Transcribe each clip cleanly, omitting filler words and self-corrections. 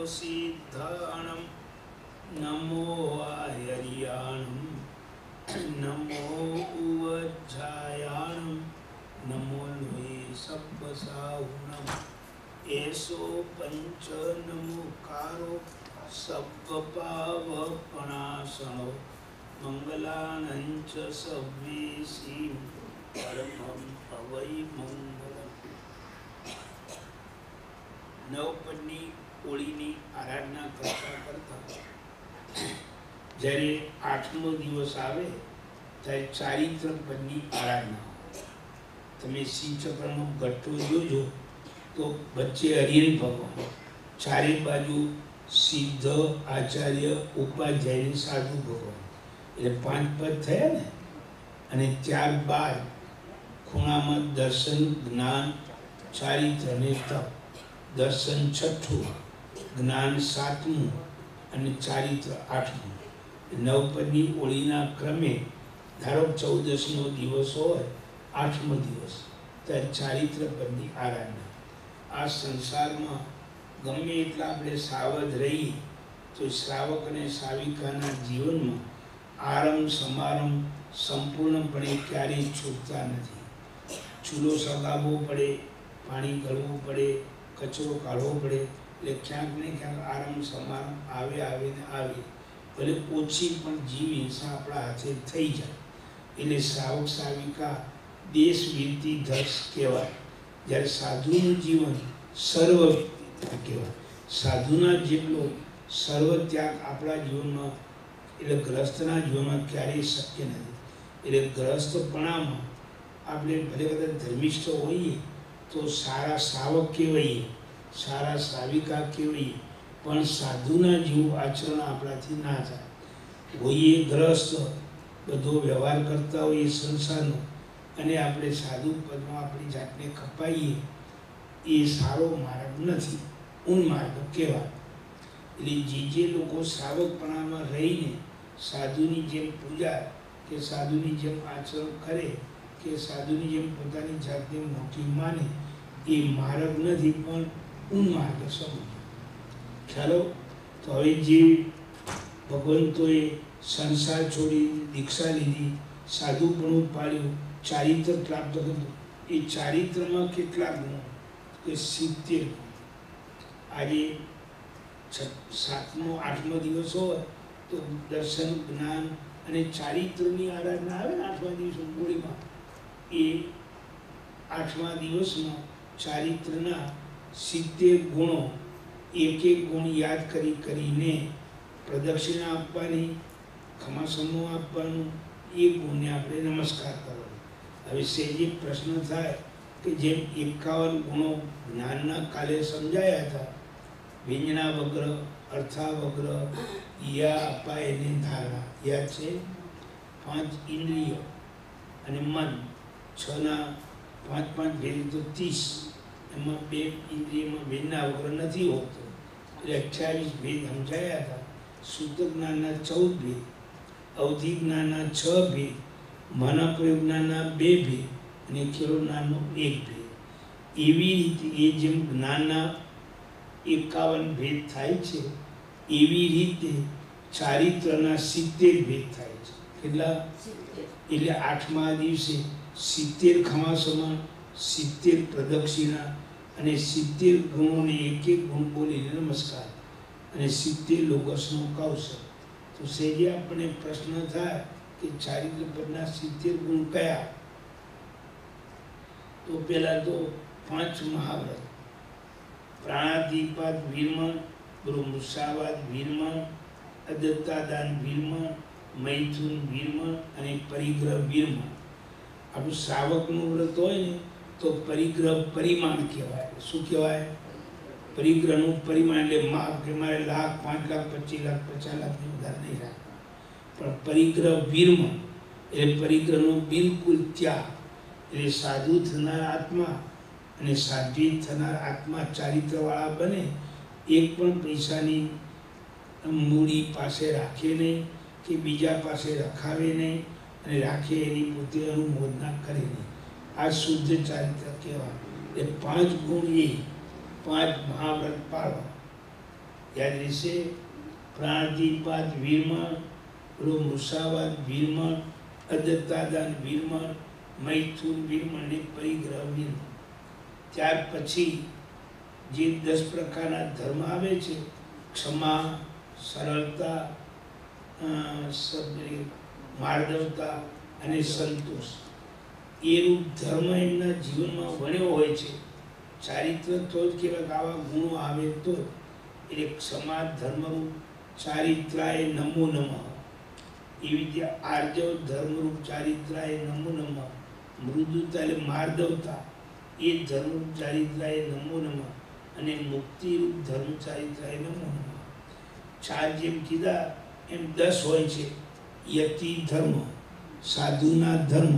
सिद्धाणं नमो आयर्याणं नमो उवज्जायाणं नमो लोये सब्बसाहुणं एसो पंच नमोकारो सब्बपावपणासनो मंगलानंच सव्वेसीं परमं अवै मंगलम्। नवपदनी ओळीनी आराधना करता करता જ્યારે આઠમો દિવસ આવે ત્યારે ચારિત્ર પદની આરાધના। તમે શ્રી ચક્રનો ગટ્ટો જોજો તો વચ્ચે હરિહર ભગવાન, ચારે બાજુ સિદ્ધ આચાર્ય ઉપાધ્યાય સાધુ ભગવાન, એટલે 5 પદ થયા ને। અને ત્યારબાદ ખૂણામાં દર્શન, જ્ઞાન, ચારિત્ર અને તપ। દર્શન 6થું, જ્ઞાન 7મું અને ચારિત્ર 8મું। નવપદની ઓળીના ક્રમે ધારો 14નો દિવસ હોય, 8મો દિવસ, ત્યારે ચારિત્ર પદની આરાધના। આ સંસારમાં ગમે એટલા આપણે સાવધ રહીએ તો શ્રાવક અને શ્રાવિકાના જીવનમાં આરંભ સમારંભ સંપૂર્ણપણે ક્યારેય છૂટતા નથી। ચૂલો સળગાવવો પડે, પાણી ગળવું પડે, કચરો કાઢવો પડે, એટલે ક્યાંક ને ક્યાંક આરંભ સમારંભ આવે ને આવે, ભલે ઓછી પણ જીવ હિંસા આપણા હાથે થઈ જાય। એટલે શ્રાવક શ્રાવિકા દેશ વીરતી ધર્ષ કહેવાય। જ્યારે સાધુનું જીવન સર્વ કહેવાય। સાધુના જેટલો સર્વ ત્યાગ આપણા જીવનમાં, એટલે ગ્રસ્તના જીવનમાં ક્યારેય શક્ય નથી। એટલે ગ્રસ્તપણામાં આપણે ભલે કદાચ ધર્મિષ્ઠ હોઈએ તો સારા શ્રાવક કહેવાઈએ, સારા શ્રાવિકા કહેવાઈએ, પણ સાધુના જેવું આચરણ આપણાથી ના થાય। હોઈએ ગ્રસ્ત, બધો વ્યવહાર કરતા હોઈએ સંસારનો, અને આપણે સાધુ પદમાં આપણી જાતને ખપાઈએ, એ સારો માર્ગ નથી, માર્ગ કહેવાય। એટલે જે લોકો શ્રાવકપણામાં રહીને સાધુની જેમ પૂજા કે સાધુની જેમ આચરણ કરે કે સાધુની જેમ પોતાની જાતને મોટી માને, એ માર્ગ નથી, પણ માર્ગ સમજો। ખ્યાલો? તો હવે જે ભગવંતોએ સંસાર છોડી દીક્ષા લીધી, સાધુપણું પાડ્યું, ચારિત્ર પ્રાપ્ત કર્યું, એ ચારિત્રમાં કેટલા ગુણો? કે 70 ગુણ। આજે 7મો 8મો દિવસ હોય તો દર્શન, જ્ઞાન અને ચારિત્રની આરાધના આવે ને 8મા દિવસે હોળીમાં, એ 8મા દિવસમાં ચારિત્રના 70 ગુણો, એક ગુણ યાદ કરીને પ્રદક્ષિણા આપવાની, ખમાસમો આપવાનું, એ ગુણને આપણે નમસ્કાર કરવાનો। હવે સેજે પ્રશ્ન થાય કે જેમ 51 ગુણો જ્ઞાનના કાલે સમજાયા હતા, વ્યંજના વગ્ર, અર્થા વગ્ર, યા અપાય એને ધારણા, યાદ છે? 5 ઇન્દ્રિયો અને મન, 6ના 5 ભેદ તો 30, એમાં 2 ઇન્દ્રિયમાં વ્યંજના વગ્ર નથી હોતો, એટલે 28 ભેદ સમજાયા હતા। શુદ્ધ જ્ઞાનના 14 ભેદ, અવધિ જ્ઞાનના 6 ભેદ, મહાપ્રયોગ જ્ઞાનના 2 ભેદ અને ખેરો જ્ઞાનનો 1 ભેદ। એવી રીતે એ જેમ જ્ઞાનના 51 ભેદ થાય છે, એવી રીતે ચારિત્રના 70 ભેદ થાય છે। કેટલા? એટલે 8મા દિવસે 70 ખમાસમા, 70 પ્રદક્ષિણા અને 70 ગુણોને એક ગુણ બોલીને નમસ્કાર, અને 70 લોગસનો કૌશલ। તો સેજે આપણને પ્રશ્ન થાય કે ચારિત્ર પદના 70 ગુણ કયા? તો પહેલા તો 5 મહાવ્રત, પ્રાણાદિપાદ વીરમણ, બ્રહ્મુસાવાદ વીરમણ, અદત્તાદાન વીરમણ, મૈથુન વીરમણ અને પરિગ્રહ વીરમણ। આપણું શ્રાવકનું વ્રત હોય ને તો પરિગ્રહ પરિમાણ કહેવાય। શું કહેવાય? પરિગ્રહનું પરિમાણ, એટલે માપ કે મારે લાખ, 5 લાખ, 25 લાખ, 50 લાખની વધારે નહીં રાખવા, પણ પરિગ્રહ વીરમણ એટલે પરિગ્રહનો બિલકુલ ત્યાગ। એટલે સાધુ થનાર આત્મા અને સાધ્વી થનાર આત્મા ચારિત્રવાળા બને, એક પણ પૈસાની મૂડી પાસે રાખે નહીં કે બીજા પાસે રખાવે નહીં, અને રાખે એની પોતે અનુમોદના કરે નહીં। આ શુદ્ધ ચારિત્ર કહેવાય। એ 5 ગુણ, એ 5 મહાવ્રત પાળવા, યાદ રહેશે. પ્રાણાતિપાત વીરમણ, પેલો મુસાવાદ વીરમણ, અદત્તાદાન વીરમણ, મૈથુન વીરમણ ને પરિગ્રહ વીરમણ. ત્યાર પછી જે 10 પ્રકારના ધર્મ આવે છે, ક્ષમા, સરળતા, માર્દવતા અને સંતોષ, એ રૂપ ધર્મ એમના જીવનમાં વણ્યો હોય છે. ચારિત્ર તો જ કેવાય, આવા ગુણો આવે તો. એટલે ક્ષમા ધર્મરૂપ ચારિત્રાય નમો નમઃ, એવી રીતે આર્જવ ધર્મરૂપ ચારિત્રાય નમો નમઃ, મૃદુતા એટલે માર્દવતા એ ધર્મરૂપ ચારિત્રાય નમો નમઃ, અને મુક્તિરૂપ ધર્મ ચારિત્રાય નમો નમઃ. 4 જેમ કીધા એમ 10 હોય છે. યતિ ધર્મ, સાધુના ધર્મ.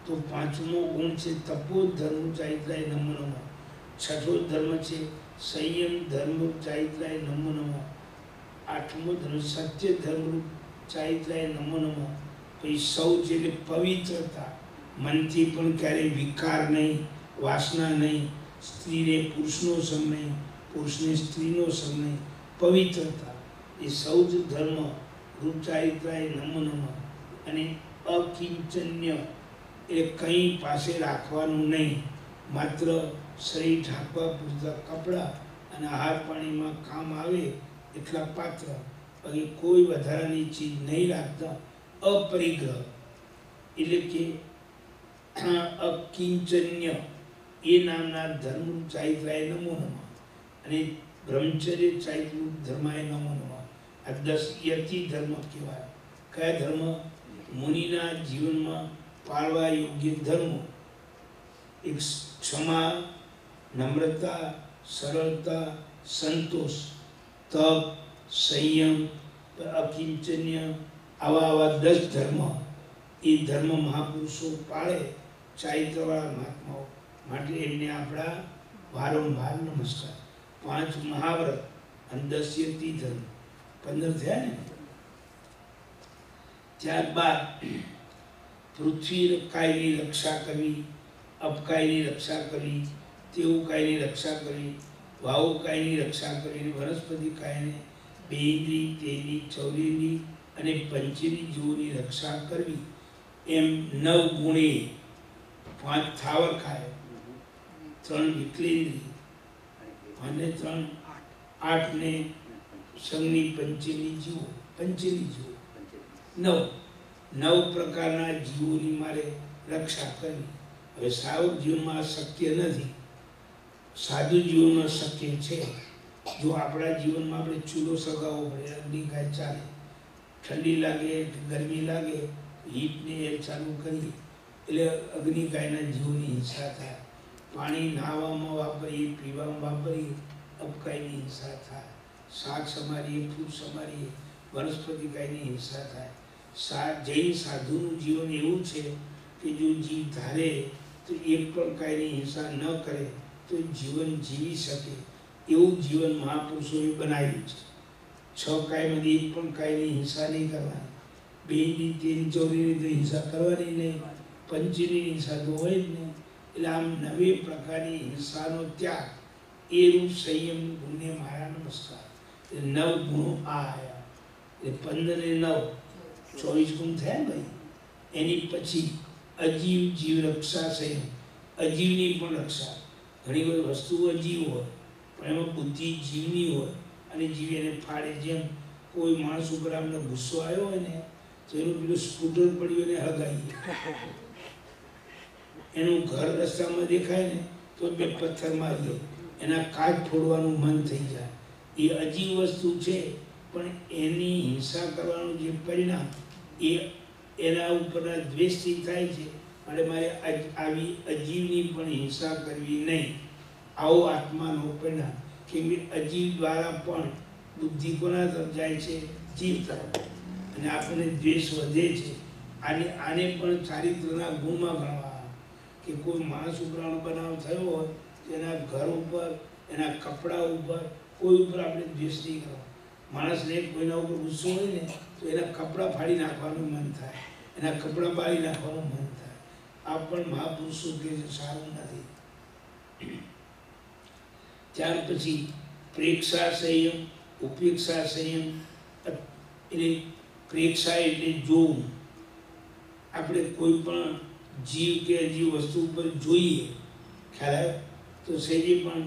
તો 5મો ગુણ છે તપો ધર્મ ચારિત્રાય નમો નમઃ. 6થો ધર્મ છે સંયમ ધર્મ ચારિત્રાય નમો નમઃ. 8મો ધર્મ સત્ય ધર્મ ચારિત્રાય નમો નમઃ. પછી શૌચ એટલે પવિત્રતા, મનથી પણ ક્યારેય વિકાર નહીં, વાસના નહીં, સ્ત્રીને પુરુષનો સંગ નહીં, પુરુષને સ્ત્રીનો સંગ નહીં, પવિત્રતા, એ શૌચ ધર્મ રૂપ ચારિત્રાય નમો નમઃ. અને અકિંચન્ય એટલે કંઈ પાસે રાખવાનું નહીં, માત્ર શરીર ઢાંકવા પૂરતા કપડાં અને આહાર પાણીમાં કામ આવે એટલા પાત્ર, બાકી કોઈ વધારાની ચીજ નહીં રાખતા. અપરિગ્રહ એટલે કે અકિંચન્ય એ નામના ધર્મ ચારિત્રાય નમો નમઃ. અને બ્રહ્મચર્ય ચારિત્રરૂપ ધર્માય નમો નમઃ. આ 10 યતિ ધર્મ કહેવાય. કયા ધર્મ? મુનિના જીવનમાં પાળવા યોગ્ય ધર્મો. એક ક્ષમા, નમ્રતા, સરળતા, સંતોષ, તપ, સંયમ, અકિંચન્ય, આવા 10 ધર્મ. એ ધર્મ મહાપુરુષો પાળે, ચારિત્રવાળા મહાત્માઓ, માટે એમને આપણા વારંવાર નમસ્કાર. 5 મહાવ્રત અને 10 યતિ ધર્મ, 15 થયા ને. ત્યારબાદ પૃથ્વી કાયની રક્ષા કરવી, અપકાયની રક્ષા કરવી, તેવું કાયની રક્ષા કરવી, વાવ કાયની રક્ષા કરવી, વનસ્પતિ કાયને 2 ઇન્દ્રિય, તેની, ચૌરેની અને પંચેની જીવોની રક્ષા કરવી. એમ 9 ગુણે 5 થાવર ખાય, 3 વિકલેન્દ્રિય અને 3 8 ને સંઘની પંચેની જીવો, 9 પ્રકારના જીવોની મારે રક્ષા કરવી. હવે સાવક જીવનમાં શક્ય નથી, સાધુ જીવનમાં શક્ય છે. જો આપણા જીવનમાં આપણે ચૂલો સગાવવો પડે, અગ્નિકાય ચાલે, ઠંડી લાગે ગરમી લાગે, હીટને એ ચાલુ કરીએ એટલે અગ્નિકાયના જીવોની હિંસા થાય. પાણી નાહવામાં વાપરીએ, પીવામાં વાપરીએ, અપકાયની હિંસા થાય. શાક સમારીએ, ફૂલ સમારીએ, વનસ્પતિકાયની હિંસા થાય. જૈન સાધુનું જીવન એવું છે કે જો જીવ ધારે તો એક પણ કાયની હિંસા ન કરે તો જીવન જીવી શકે, એવું જીવન મહાપુરુષોએ બનાવ્યું છે. 6 કાયમાંથી એક પણ કાયની હિંસા નહીં કરવાની, 2 ની, 3 ની, 4 ની તો હિંસા કરવાની નહીં, પંચની હિંસા તો હોય જ નહીં. એટલે આમ 9 પ્રકારની હિંસાનો ત્યાગ, એ રૂપ સંયમ ગુણને મારા નમસ્કાર. એટલે 9 ગુણો આ આવ્યા. એટલે 15 ને 9 24 ગુણ થયા ભાઈ. એની પછી અજીવ જીવ રક્ષા સંયમ, અજીવની પણ રક્ષા. ઘણી બધી વસ્તુઓ અજીવ હોય પણ એમાં બુદ્ધિ જીવની હોય અને જીવ એને ફાડે. જેમ કોઈ માણસ ઉપર આમને ગુસ્સો આવ્યો હોય ને તો એનું પેલું સ્કૂટર પડ્યું એને હગાવીએ, એનું ઘર રસ્તામાં દેખાય ને તો 2 પથ્થર મારીએ, એના કાચ ફોડવાનું મન થઈ જાય. એ અજીવ વસ્તુ છે પણ એની હિંસા કરવાનું જે પરિણામ એ એના ઉપરના દ્વેષથી થાય છે. અને મારે આવી અજીવની પણ હિંસા કરવી નહીં. આવો આત્માનો પરિણામ. કેમ કે અજીવ દ્વારા પણ બુદ્ધિ કોના તરફ જાય છે? જીવ તરફ. અને આપણને દ્વેષ વધે છે. આને પણ ચારિત્રના ગુણમાં ગણવા કે કોઈ માણસ ઉપરનો બનાવ થયો હોય તો એના ઘર ઉપર, એના કપડા ઉપર, કોઈ ઉપર આપણે દ્વેષ નહીં કરવા. માણસને કોઈના ઉપર ગુસ્સો હોય ને તો એના કપડાં ફાડી નાખવાનું મન થાય, એના કપડાં બાળી નાખવાનું મન થાય. આ પણ મહાપુરુષો કે સારું નથી. ત્યાર પછી પ્રેક્ષા સંયમ, ઉપેક્ષા સંયમ એટલે પ્રેક્ષા એટલે જોવું. આપણે કોઈ પણ જીવ કે અજીવ વસ્તુ ઉપર જોઈએ, ખ્યાલ આવે તો સહેજે પણ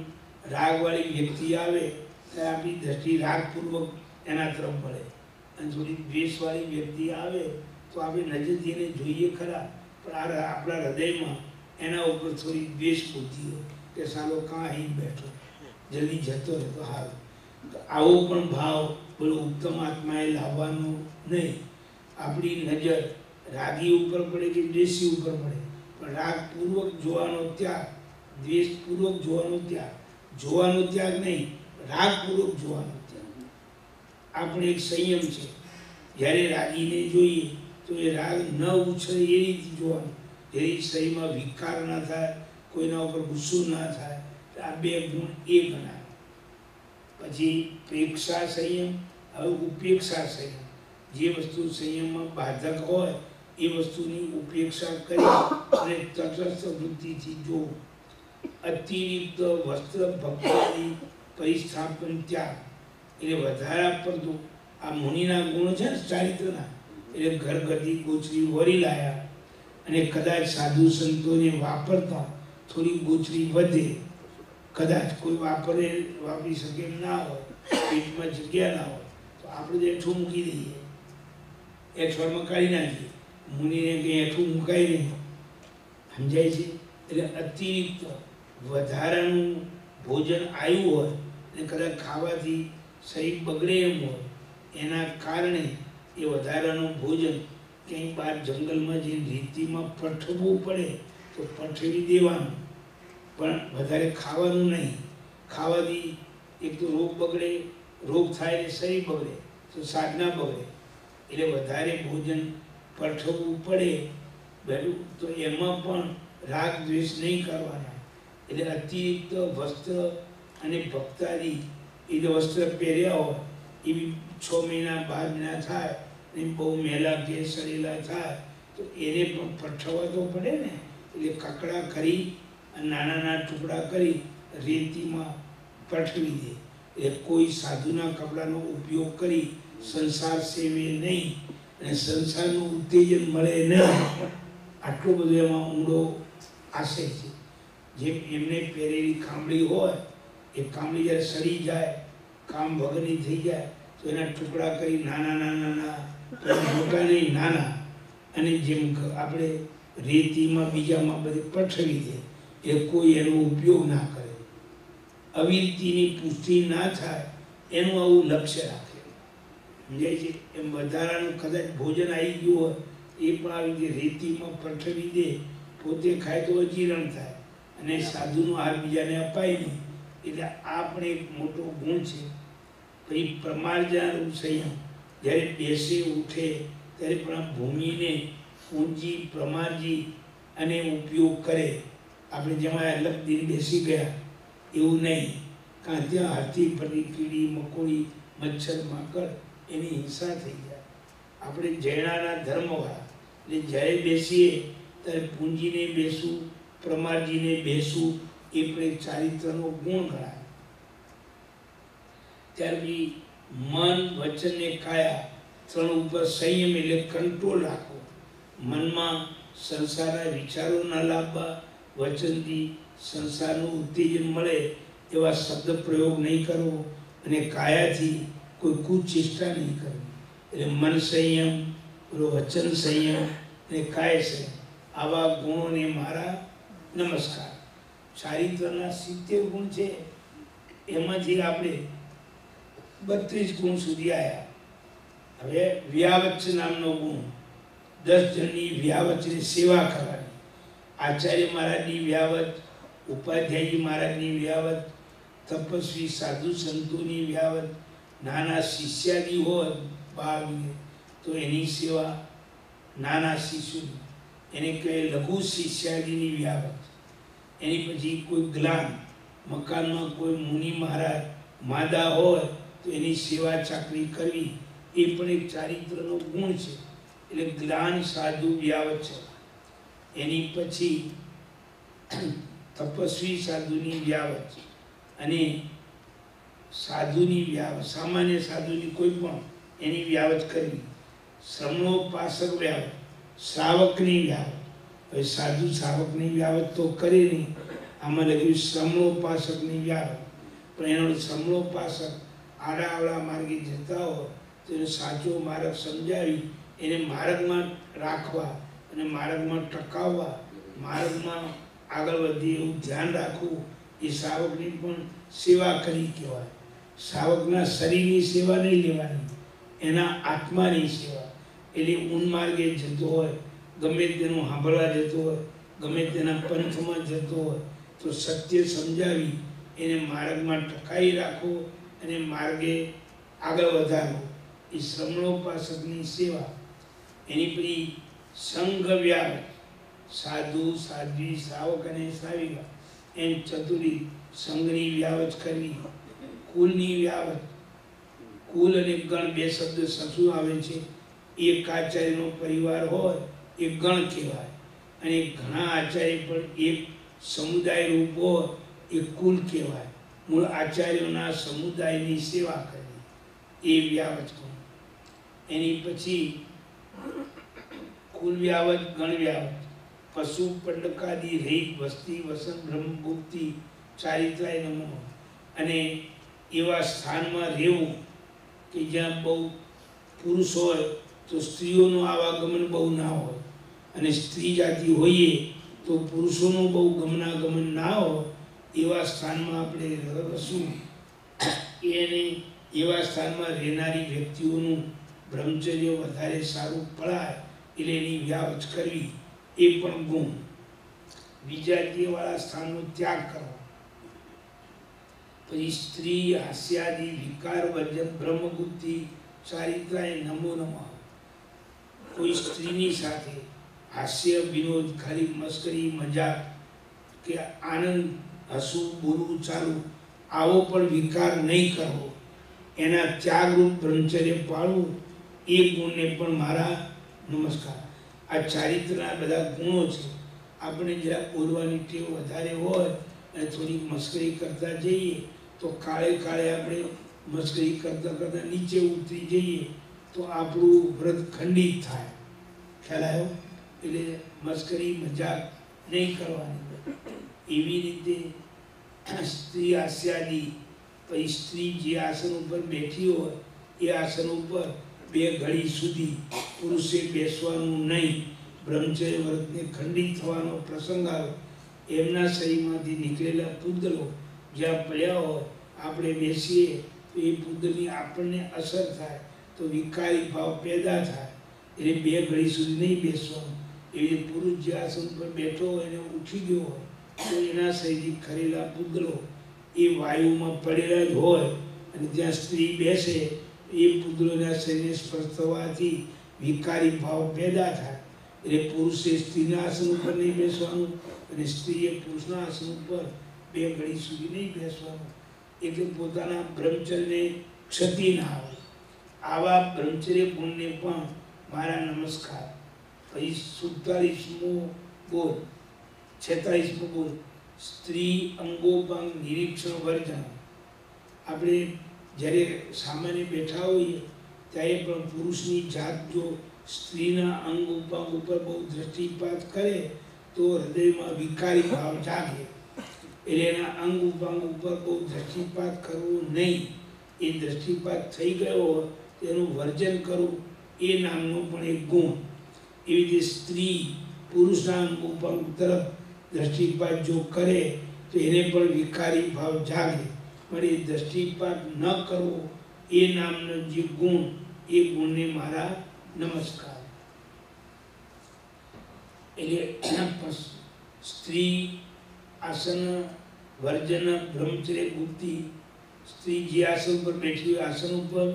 રાગવાળી વ્યક્તિ આવે ત્યારે આપણી દ્રષ્ટિ રાગપૂર્વક એના તરફ મળે, અને થોડી દ્વેષવાળી વ્યક્તિ આવે તો આપણે નજરથી એને જોઈએ ખરા, પણ આપણા હૃદયમાં એના ઉપર થોડી દ્વેષ બુદ્ધિ હોય કે સાલો કાં અહીં બેઠો, જલ્દી જતો રહે તો હાલ. તો આવો પણ ભાવ બોલો ઉત્તમ આત્માએ લાવવાનો નહીં. આપણી નજર રાગી ઉપર પડે કે દ્વેષી ઉપર પડે, પણ રાગપૂર્વક જોવાનો ત્યાગ, દ્વેષપૂર્વક જોવાનો ત્યાગ, જોવાનો ત્યાગ નહીં, રાગપૂર્વક જોવાનો ત્યાગ. આપણે એક સંયમ છે. જ્યારે રાગીને જોઈએ તો એ રાગ ન ઉછળે એ રીતે જોવાનું, એની શરીરમાં વિકાર ના થાય, કોઈના ઉપર ગુસ્સો ના થાય. આ બે ગુણ એ ગણાય. પછી પ્રેક્ષા સંયમ, હવે ઉપેક્ષા સંયમ. જે વસ્તુ સંયમમાં બાધક હોય એ વસ્તુની ઉપેક્ષા કરી અને તટસ્થ વૃત્તિથી જોવું. અતિરિક્ત વસ્ત્ર ભક્તિ પરિસ્થાપન ત્યાગ એટલે વધારા પડતું. આ મુનિના ગુણ છે ને ચારિત્રના, એટલે ઘરગથ્થી ગોચરી વરી લાયા અને કદાચ સાધુ સંતોને વાપરતા થોડી ગોચરી વધે, કદાચ કોઈ વાપરી શકે ના હોય, પેટમાં જગ્યા ના હોય તો આપણે તો એઠું મૂકી દઈએ, એઠવાડમાં કાઢી નાખીએ. મુનિને કંઈ એઠું મુકાય નહીં, સમજાય છે? એટલે અતિરિક્ત વધારાનું ભોજન આવ્યું હોય અને કદાચ ખાવાથી શરીર બગડે એમ હોય, એના કારણે એ વધારાનું ભોજન ક્યાંય બહાર જંગલમાં જે રેતીમાં પઠવવું પડે તો પઠવી દેવાનું, પણ વધારે ખાવાનું નહીં. ખાવાથી એક તો રોગ બગડે, રોગ થાય એટલે શરીર બગડે તો સાધના બગડે. એટલે વધારે ભોજન પઠવવું પડે બરાબર, તો એમાં પણ રાગ દ્વેષ નહીં કરવાના. એટલે અતિરિક્ત વસ્ત્ર અને ભક્તાદી એ જે વસ્ત્ર પહેર્યા હોય એ બી 6 મહિના 12 મહિના થાય ને બહુ મેલા કે સડેલા થાય તો એને પણ પઠવવા તો પડે ને. એટલે કકડા કરી અને નાના નાના ટુકડા કરી રેતીમાં પઠવી દે. એટલે કોઈ સાધુના કપડાનો ઉપયોગ કરી સંસાર સેવે નહીં અને સંસારનું ઉત્તેજન મળે નહીં. આટલો બધો એમાં ઊંડો આશય છે. જેમ એમને પહેરેલી કામળી હોય, એ કામળી જ્યારે સડી જાય, કામ વગરની થઈ જાય તો એના ટુકડા કરી નાના નાના મોટા નહીં નાના, અને જેમ આપણે રેતીમાં બીજામાં બધે પઠવી દે, એ કોઈ એનો ઉપયોગ ના કરે. અવિરતિની પુષ્ટિ ના થાય એનું આવું લક્ષ્ય રાખે, સમજાય છે? એમ વધારાનું કદાચ ભોજન આવી ગયું હોય એ પણ આવી રીતે રેતીમાં પઠવી દે, પોતે ખાય તો અજીર્ણ થાય અને સાધુનો આહાર બીજાને અપાય નહીં. એટલે આ પણ એક મોટો ગુણ છે. પછી પ્રમાર્જનારૂપ સંયમ, જ્યારે બેસે ઉઠે ત્યારે પણ આ ભૂમિને પૂંજી પ્રમારજી અને ઉપયોગ કરે. આપણે જેમાં અલગ દિન બેસી ગયા એવું નહીં, કારણ ત્યાં હાથી ફરી કીડી મકોડી મચ્છર માકડ એની હિંસા થઈ જાય. આપણે જૈનાના ધર્મવાળા એટલે જ્યારે બેસીએ ત્યારે પૂંજીને બેસવું, પ્રમારજીને બેસવું એ પણ એક ચારિત્રનો ગુણ ગણાય. ત્યાર પછી મન વચન ને કાયા ત્રણ ઉપર સંયમ એટલે કંટ્રોલ રાખવો. મનમાં સંસારના વિચારો ના લાવવા, વચનથી સંસારનું ઉત્તેજન મળે એવા શબ્દ પ્રયોગ નહીં કરવો, અને કાયાથી કોઈ કુચેષ્ટા નહીં કરવી. એટલે મન સંયમ, વચન સંયમ અને કાય સંયમ, આવા ગુણોને મારા નમસ્કાર. ચારિત્રના 70 ગુણ છે, એમાંથી આપણે 32 ગુણ સુધી આવ્યા. હવે વ્યાવચ્ચ નામનો ગુણ, 10 જણની વ્યાવચ્ચની સેવા કરવાની. આચાર્ય મહારાજની વ્યાવત, ઉપાધ્યાયજી મહારાજની વ્યાવત, તપસ્વી સાધુ સંતોની વ્યાવત, નાના શિષ્યાદી હોય 12 તો એની સેવા, નાના શિશુની એને કહે લઘુ શિષ્યાદીની વ્યાવત. એની પછી કોઈ ગ્લાન, મકાનમાં કોઈ મુનિ મહારાજ માદા હોય તો એની સેવા ચાકરી કરવી, એ પણ એક ચારિત્રનો ગુણ છે. એટલે ગ્લાન સાધુ વ્યાવત છે. એની પછી તપસ્વી સાધુની વ્યાવત અને સાધુની વ્યાવ, સામાન્ય સાધુની કોઈ પણ એની વ્યાવત કરવી. શ્રમણોપાસક વ્યાવ, શ્રાવકની વ્યાવ. હવે સાધુ શ્રાવકની વ્યાવત તો કરે નહીં, આમાં લખ્યું શ્રમણોપાસકની વ્યાવ. પણ એનો શ્રમણોપાસક આડાઅવળા માર્ગે જતા હોય તો એનો સાચો માર્ગ સમજાવી એને માર્ગમાં રાખવા અને માર્ગમાં ટકાવવા, માર્ગમાં આગળ વધે એવું ધ્યાન રાખવું, એ શ્રાવકની પણ સેવા કરી કહેવાય. શ્રાવકના શરીરની સેવા નહીં લેવાની, એના આત્માની સેવા. એટલે ઉન્માર્ગે જતો હોય, ગમે તેનું સાંભળવા જતો હોય, ગમે તેના પંથમાં જતો હોય તો સત્ય સમજાવી એને માર્ગમાં ટકાવી રાખવો અને માર્ગે આગળ વધારવો, એ શ્રમણોપાસકની સેવા. એની પછી સંઘ વ્યાપ, સાધુ સાધ્વી શ્રાવક અને શ્રાવિકા એમ ચતુરી સંઘની વ્યાવત કરવી. કુલની વ્યાવત, કુલ અને ગણ બે શબ્દ સસુ આવે છે. એક આચાર્યનો પરિવાર હોય એ ગણ કહેવાય, અને ઘણા આચાર્ય પણ એક સમુદાય રૂપ હોય એ કુલ કહેવાય. મૂળ આચાર્યોના સમુદાયની સેવા કરવી એ વ્યાવત કહું. એની પછી કુલ વ્યાવત, ગણ વ્યાવત, પશુ પંડકાદી રહિત વસ્તી વસન બ્રહ્મગુપ્તિ ચારિત્રાય નમો. અને એવા સ્થાનમાં રહેવું કે જ્યાં બહુ પુરુષ હોય તો સ્ત્રીઓનું આવાગમન બહુ ના હોય, અને સ્ત્રી જાતિ હોઈએ તો પુરુષોનું બહુ ગમનાગમન ના હોય. એવા સ્થાનમાં આપણે રહીશું. એને એવા સ્થાનમાં રહેનારી વ્યક્તિઓનું બ્રહ્મચર્ય વધારે સારું પડાય એટલે એની વ્યાવત કરવી એ પણ ગુણ. વિજાતીયવાળા સ્થાનનો ત્યાગ કરવો. પછી સ્ત્રી હાસ્યાદિ વિકાર વર્જન બ્રહ્મગુપ્તિ ચારિત્રાય નમો નમઃ. કોઈ સ્ત્રીની સાથે હાસ્ય વિનોદ, ખાલી મસ્કરી મજાક કે આનંદ, હસવું બોલવું ચાલુ, આવો પણ વિકાર નહીં કરવો. એના ત્યાગરૂપ બ્રહ્મચર્ય પાળવું, એ ગુણને પણ મારા નમસ્કાર. આ ચારિત્રના બધા ગુણો છે. આપણે જરા બોલવાની ટેવ વધારે હોય અને થોડીક મસ્કરી કરતા જઈએ તો કાળે કાળે આપણે મસ્કરી કરતાં કરતાં નીચે ઉતરી જઈએ તો આપણું વ્રત ખંડિત થાય. ખ્યાલ આવ્યો? એટલે મસ્કરી મજાક નહીં કરવાની. એવી રીતે સ્ત્રી હાસ્યાદી, પછી સ્ત્રી જે આસન ઉપર બેઠી હોય એ આસન ઉપર 2 ઘડી સુધી પુરુષે બેસવાનું નહીં. બ્રહ્મચર્ય વ્રતને ખંડિત થવાનો પ્રસંગ આવે, એમના શરીરમાંથી નીકળેલા પૂતગલો જ્યાં પડ્યા હોય આપણે બેસીએ તો એ પૂતગલની આપણને અસર થાય તો વિકારી ભાવ પેદા થાય. એટલે 2 ઘડી સુધી નહીં બેસવાનું. એ પુરુષ જે આસન પર બેઠો હોય એને ઉઠી ગયો હોય તો એના શરીરથી ખરેલા પૂતગલો એ વાયુમાં પડેલા જ હોય, અને જ્યાં સ્ત્રી બેસે એ પૂતગલોના શરીરને સ્પર્શ થવાથી વિકારી ભાવ પેદા થાય. એટલે પુરુષે સ્ત્રીના આસન ઉપર નહીં બેસવાનું અને સ્ત્રીએ પુરુષના આસન ઉપર 2 ઘડી સુધી નહીં બેસવાનું. એટલે પોતાના બ્રહ્મચર્યને ક્ષતિ ના આવે. આવા બ્રહ્મચર્ય ગુણને પણ મારા નમસ્કાર. પછી 47મો બોલ, 46મો બોલ, સ્ત્રી અંગોપાંગ નિરીક્ષણ વર્જન. આપણે જ્યારે સામાન્ય બેઠા હોઈએ ત્યારે પણ પુરુષની જાત જો સ્ત્રીના અંગ ઉપાંગ ઉપર બહુ દ્રષ્ટિપાત કરે તો હૃદયમાં વિકારી ભાવ જાગે. એટલે એના અંગ ઉપાંગ ઉપર બહુ દ્રષ્ટિપાત કરવો નહીં. એ દ્રષ્ટિપાત થઈ ગયો હોય તેનું વર્જન કરવું એ નામનો પણ એક ગુણ. એવી રીતે સ્ત્રી પુરુષના અંગ ઉપાંગ તરફ દ્રષ્ટિપાત જો કરે તો એને પણ વિકારી ભાવ જાગે. પણ એ દ્રષ્ટિપાત ન કરવો એ નામનો જે ગુણ, એ ગુણને મારા નમસ્કાર. એટલે સ્ત્રી આસન વર્જન બ્રહ્મચર્ય ગુપ્તિ, સ્ત્રી જે આસન પર બેઠી હોય આસન ઉપર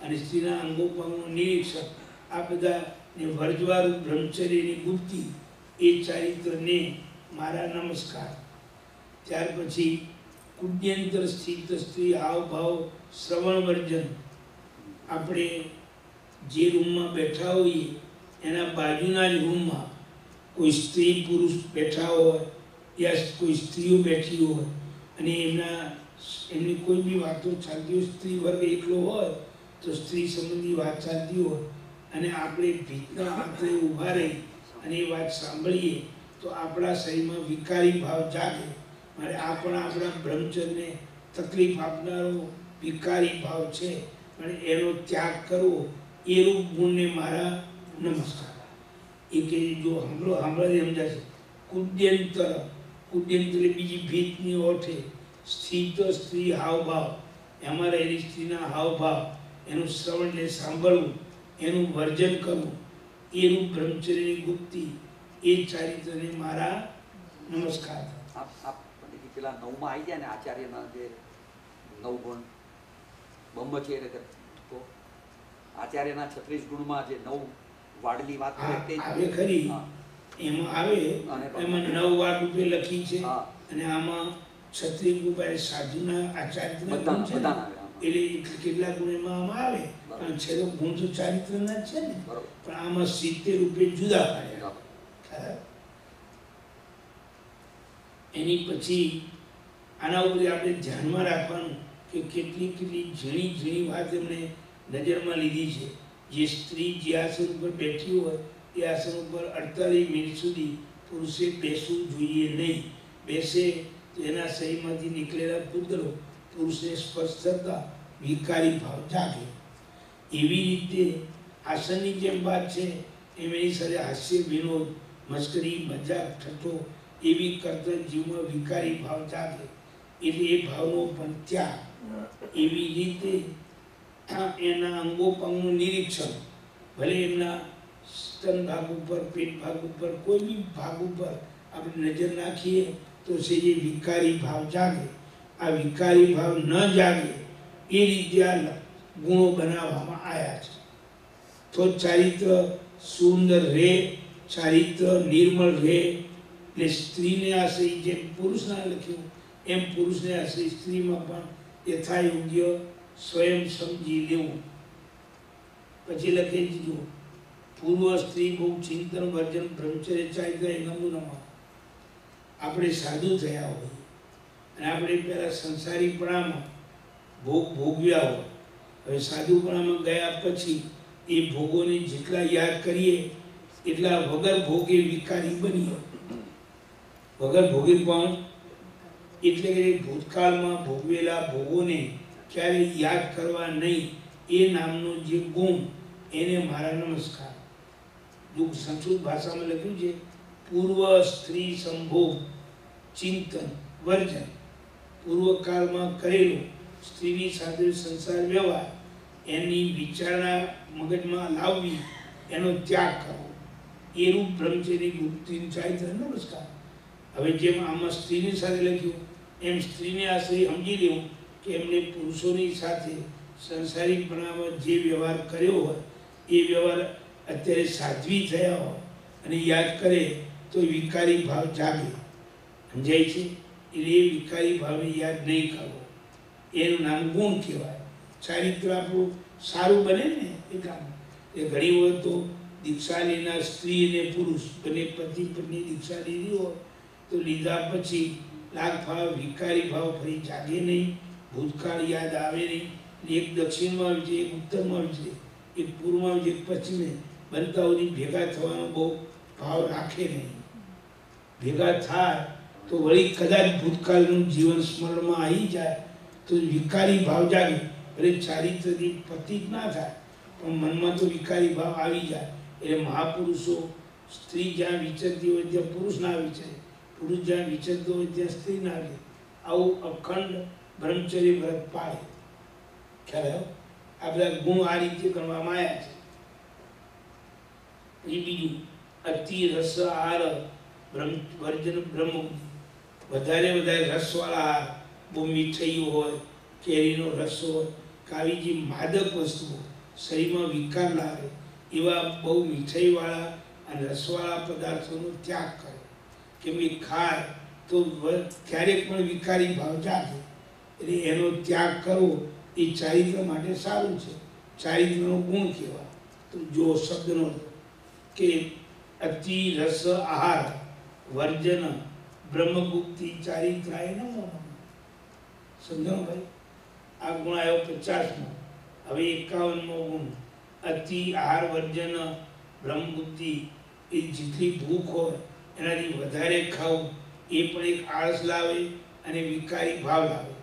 અને સ્ત્રીના અંગોપાંગનું નિરીક્ષણ, આ બધાને વર્જવાળું બ્રહ્મચર્યની ગુપ્તિ, એ ચારિત્રને મારા નમસ્કાર. ત્યાર પછી કુડ્યંતર સ્થિત સ્ત્રી હાવભાવ શ્રવણ વર્જન. આપણે જે રૂમમાં બેઠા હોઈએ એના બાજુના જ રૂમમાં કોઈ સ્ત્રી પુરુષ બેઠા હોય યા કોઈ સ્ત્રીઓ બેઠી હોય અને એમની કોઈ બી વાતો ચાલતી હોય, સ્ત્રી વર્ગ એકલો હોય તો સ્ત્રી સંબંધી વાત ચાલતી હોય અને આપણે ભીતના આંતરે ઊભા રહી અને એ વાત સાંભળીએ તો આપણા શરીરમાં વિકારી ભાવ જાગે. મારે આ પણ આપણા બ્રહ્મચર્યને તકલીફ આપનારો વિકારી ભાવ છે, અને એનો ત્યાગ કરવો એ રૂપ ગુણને મારા નમસ્કાર. એ કે જો સાંભળે સમજાશે. કુદ્યંતર, કુદ્યંતર બીજી ભીતની ઓઠે સ્થિત સ્ત્રી હાવભાવ, એમાં રહેલી સ્ત્રીના હાવભાવ એનું શ્રવણને સાંભળવું, એનું વર્જન કરવું, એનું બ્રહ્મચર્યની ગુપ્તિ, એ ચારિત્રને મારા નમસ્કાર. પેલા નવમાં આવી જાય ને આચાર્યના જે નવ ગુણ બ્રહ્મચર્ય તો આચાર્યના 36 ગુણમાં જે નવ વાડની વાત આવે ખરી, એમાં આવે, એમાં 9 વાડ રૂપે લખી છે, અને આમાં 36 રૂપિયા સાધુના આચાર્યના ગુણ છે, એટલે કેટલા ગુણ એમાં આમાં આવે, પણ છેલ્લો ગુણ તો ચારિત્રના જ છે ને, પણ આમાં 70 રૂપિયા જુદા પાડ્યા. એની પછી આના ઉપર આપણે ધ્યાનમાં રાખવાનું કે કેટલી કેટલી ઝીણી ઝીણી વાત એમણે નજરમાં લીધી છે. જે સ્ત્રી જે આસન ઉપર બેઠી હોય એ આસન ઉપર 48 મિનિટ સુધી પુરુષે બેસવું જોઈએ નહીં. બેસે તો એના શરીરમાંથી નીકળેલા પુત્રો પુરુષને સ્પર્શ થતા વિકારી ભાવ જાગે. એવી રીતે આસનની જેમ વાત છે એમ એની સાથે હાસ્ય, વિનોદ, મસ્કરી, મજાક, ઠઠ્ઠો એવી કરતા જીવમાં વિકારી ભાવ જાગે, એટલે એ ભાવનો પણ ત્યાગ. એવી રીતે એના અંગોપાંગનું નિરીક્ષણ, ભલે એમના સ્તન ભાગ ઉપર, પેટ ભાગ ઉપર, કોઈ બી ભાગ ઉપર આપણે નજર નાખીએ તો છે જે વિકારી ભાવ જાગે. આ વિકારી ભાવ ન જાગે એ રીતે આ ગુણો બનાવવામાં આવ્યા છે. તો ચારિત્ર સુંદર રહે, ચારિત્ર નિર્મળ રહે, એટલે સ્ત્રીને આશ્રય જેમ પુરુષના લખ્યું એમ પુરુષને આશ્રય સ્ત્રીમાં પણ યથાયોગ્ય સ્વયં સમજી લેવું. પછી લખે દીધું પૂર્વ સ્ત્રી બહુ ચિંતન વર્જન બ્રહ્મચર્ય ચારિત્ર એ નમૂનામાં આપણે સાધુ થયા હોય અને આપણે પહેલાં સંસારીપણામાં ભોગ ભોગવ્યા હોય, હવે સાધુપણામાં ગયા પછી એ ભોગોને જેટલા યાદ કરીએ એટલા વગર ભોગે વિકારી બનીએ. વગર ભોગે પણ એટલે કે ભૂતકાળમાં ભોગવેલા ભોગોને ક્યારેય યાદ કરવા નહીં, એ નામનો જે ગુણ, એને મારા નમસ્કાર. જો સંસ્કૃત ભાષામાં લખ્યું છે પૂર્વ સ્ત્રી સંભોગ ચિંતન વર્જન, પૂર્વકાળમાં કરેલો સ્ત્રીની સાથે સંસાર વ્યવહાર એની વિચારણા મગજમાં લાવવી, એનો ત્યાગ કરવો, એ રૂપ બ્રહ્મચર્યની ગુપ્તિની ચારિત્ર નમસ્કાર. હવે જેમ આમાં સ્ત્રીની સાથે લખ્યું એમ સ્ત્રીને આશ્રય સમજી લેવું કે એમને પુરુષોની સાથે સંસારીપણામાં જે વ્યવહાર કર્યો હોય એ વ્યવહાર અત્યારે સાધ્વી થયા હોય અને યાદ કરે તો વિકારી ભાવ જાગે. સમજાય છે? એટલે એ વિકારી ભાવને યાદ નહીં કરવો, એનું નામ ગુણ કહેવાય. ચારિત્ર આપણું સારું બને ને એટલા એ ઘણી વખત તો દીક્ષા લેનાર સ્ત્રી અને પુરુષ બંને પતિ પત્ની દીક્ષા લીધી હોય તો લીધા પછી લાખ ભાવ વિકારી ભાવ ફરી જાગે નહીં, ભૂતકાળ યાદ આવે નહીં. એક દક્ષિણમાં આવી છે, એક ઉત્તરમાં આવી છે, એક પૂર્વમાં આવી છે, એક પશ્ચિમે, બનતા સુધી ભેગા થવાનો બહુ ભાવ રાખે નહીં. ભેગા થાય તો વળી કદાચ ભૂતકાળનું જીવન સ્મરણમાં આવી જાય તો વિકારી ભાવ જાગે. ભલે ચારિત્રથી પતિત ના થાય પણ મનમાં તો વિકારી ભાવ આવી જાય. એટલે મહાપુરુષો સ્ત્રી જ્યાં વિચરતી હોય ત્યાં પુરુષ ના વિચરે, પુરુષ જ્યાં વિચરતો હોય ત્યાં સ્ત્રી ના વિચરે. આવું અખંડ બ્રહ્મચર્ય વ્રત પાળે. ખ્યાલ આવ્યો? આ બધા ગુણ આ રીતે કરવામાં આવ્યા છે. એ બીજું અતિ રસ આહાર વર્જન બ્રહ્મ, વધારે રસવાળા આહાર, બહુ મીઠાઈઓ હોય, કેરીનો રસ હોય, કાવી જે માદક વસ્તુઓ શરીરમાં વિકાર લાવે એવા બહુ મીઠાઈવાળા અને રસવાળા પદાર્થોનો ત્યાગ કરે. કેમ કે ખાય તો ક્યારેક પણ વિકારી ભાવ જાગે, એટલે એનો ત્યાગ કરવો એ ચારિત્ર માટે સારું છે. ચારિત્રનો ગુણ કહેવાય. તો જો શબ્દનો કે અતિ રસ આહાર વર્જન બ્રહ્મગુપ્તિ ચારિત્રાય નમો નમઃ. સમજાણું ભાઈ? આ ગુણ આવ્યો 50મો. હવે 51મો ગુણ અતિ આહાર વર્જન બ્રહ્મ બુદ્ધિ. એ જેટલી ભૂખ હોય એનાથી વધારે ખાવું એ પણ એક આળસ લાવે અને વિકારી ભાવ લાવે.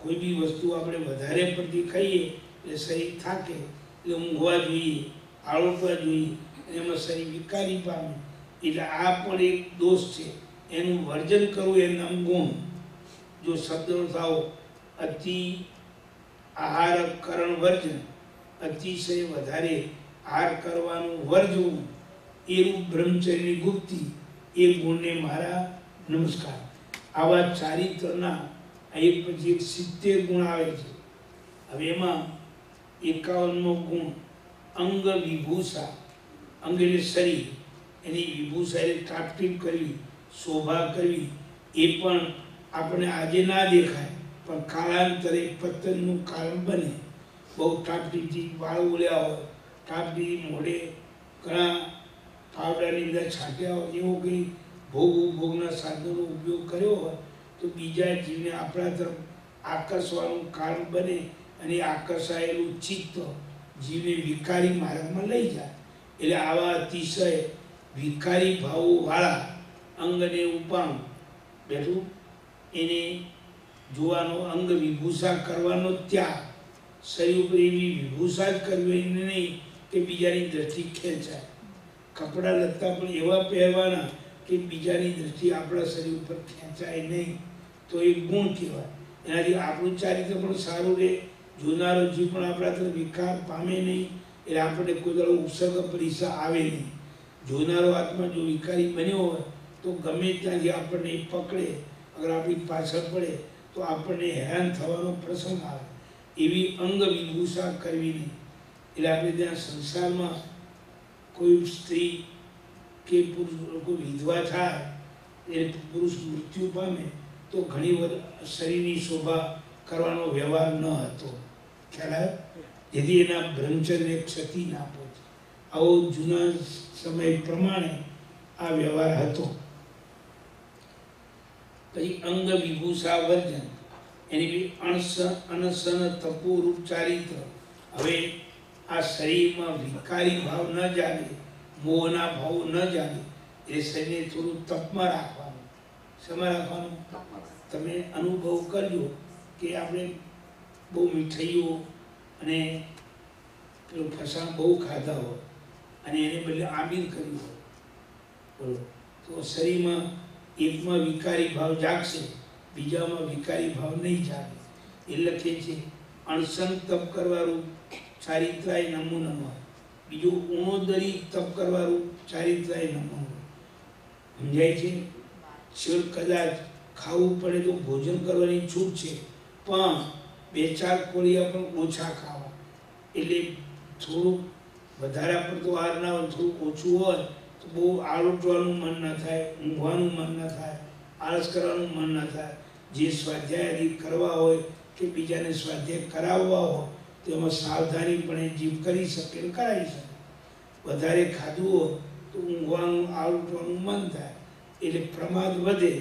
કોઈ બી વસ્તુ આપણે વધારે પડતી ખાઈએ એટલે શરીર થાકે, એટલે ઊંઘવા જોઈએ, આળોટવા જોઈએ, અને એમાં શરીર વિકારી પામે. એટલે આ પણ એક દોષ છે, એનું વર્જન કરવું એ નામ ગુણ. જો શબ્દનો થાવ અતિ આહાર કરણ વર્જન, અતિશય વધારે આહાર કરવાનું વર્જવું, એ રૂપ બ્રહ્મચર્યની ગુપ્તિ, એ ગુણને મારા નમસ્કાર. આવા ચારિત્રના એક પછી એક 70 ગુણ આવે છે. હવે એમાં 51મો ગુણ અંગ વિભૂષા. અંગ એટલે શરીર, એની વિભૂષા એટલે ટાપટીપ કરવી, શોભા કરવી. એ પણ આપણે આજે ના દેખાય પણ કાળાંતરે પતનનું કારણ બને. બહુ ટાપટીપથી વાળ ઓળ્યા હોય, ટાપટી મોઢે ઘણા પાવડરની બધા છાંટ્યા હોય, એવો કંઈ ભોગના સાધનોનો ઉપયોગ કર્યો હોય તો બીજા જીવને આપણા તરફ આકર્ષવાનું કારણ બને, અને આકર્ષાયેલું ચિત્ત જીવને વિકારી માર્ગમાં લઈ જાય. એટલે આવા અતિશય વિકારી ભાવોવાળા અંગને ઉપાંગ બેઠું એને જોવાનો, અંગ વિભૂષા કરવાનો ત્યાગ. શરીર ઉપર એવી વિભૂષા જ કરવી નહીં કે બીજાની દ્રષ્ટિ ખેંચાય. કપડાં લત્તા પણ એવા પહેરવાના કે બીજાની દ્રષ્ટિ આપણા શરીર ઉપર ખેંચાય નહીં, તો એ ગુણ કહેવાય. એનાથી આપણું ચારિત્ર પણ સારું રહે, જોનારો જીવ પણ આપણા તરફ વિકાર પામે નહીં, એટલે આપણને કોઈ દાડો ઉપસર્ગ પરીક્ષા આવે નહીં. જોનારો આત્મા જો વિકારી બન્યો હોય તો ગમે ત્યાંથી આપણને પકડે, અગર આપણી પાછળ પડે તો આપણને હેરાન થવાનો પ્રસંગ આવે. એવી અંગ વિભૂષા કરવી નહીં. એટલે આપણે ત્યાં સંસારમાં કોઈ સ્ત્રી કે પુરુષ કોઈ વિધવા થાય, એ પુરુષ મૃત્યુ પામે તો ઘણી વાર શરીરની શોભા કરવાનો વ્યવહાર ન હતો, ખ્યાલ આવ્યો? જેથી એના બ્રહ્મચર્યને ક્ષતિ ના પહોંચે. આવો જૂના સમય પ્રમાણે આ વ્યવહાર હતો. પછી અંગ વિભૂષા વર્જન, એની બી અનશન તપોરૂપ ચારિત્ર. હવે આ શરીરમાં વિકારી ભાવ ન જાગે, મોહના ભાવ ન જાગે, એ શરીરને થોડું તપમાં રાખવાનું. શેમાં રાખવાનું? તમે અનુભવ કરજો કે આપણે બહુ મીઠાઈઓ અને પેલું ફસાણ બહુ ખાધા હોય અને એને બદલે આમીર કર્યું હોય, બોલો, તો શરીરમાં એકમાં વિકારી ભાવ જાગશે, બીજામાં વિકારી ભાવ નહીં જાગે. એ લખે છે અણસન તપ કરવાનું ચારિત્રાય નમો નમઃ. બીજું ઉણોદરી તપ કરવાનું ચારિત્રાય નમો નમઃ. સમજાય છે? છેલ્લે કદાચ ખાવું પડે તો ભોજન કરવાની છૂટ છે, પણ 2-4 કોળિયા પણ ઓછા ખાવા. એટલે થોડુંક વધારે પડતો આહાર ના હોય, થોડુંક ઓછું હોય તો બહુ આળોટવાનું મન ન થાય, ઊંઘવાનું મન ન થાય, આળસ કરવાનું મન ન થાય. જે સ્વાધ્યાય કરવા હોય કે બીજાને સ્વાધ્યાય કરાવવા હોય તેમાં સાવધાનીપણે જીવ કરી શકે અને કરાવી શકે. વધારે ખાધું હોય તો ઊંઘવાનું આળોટવાનું મન થાય, એટલે પ્રમાદ વધે.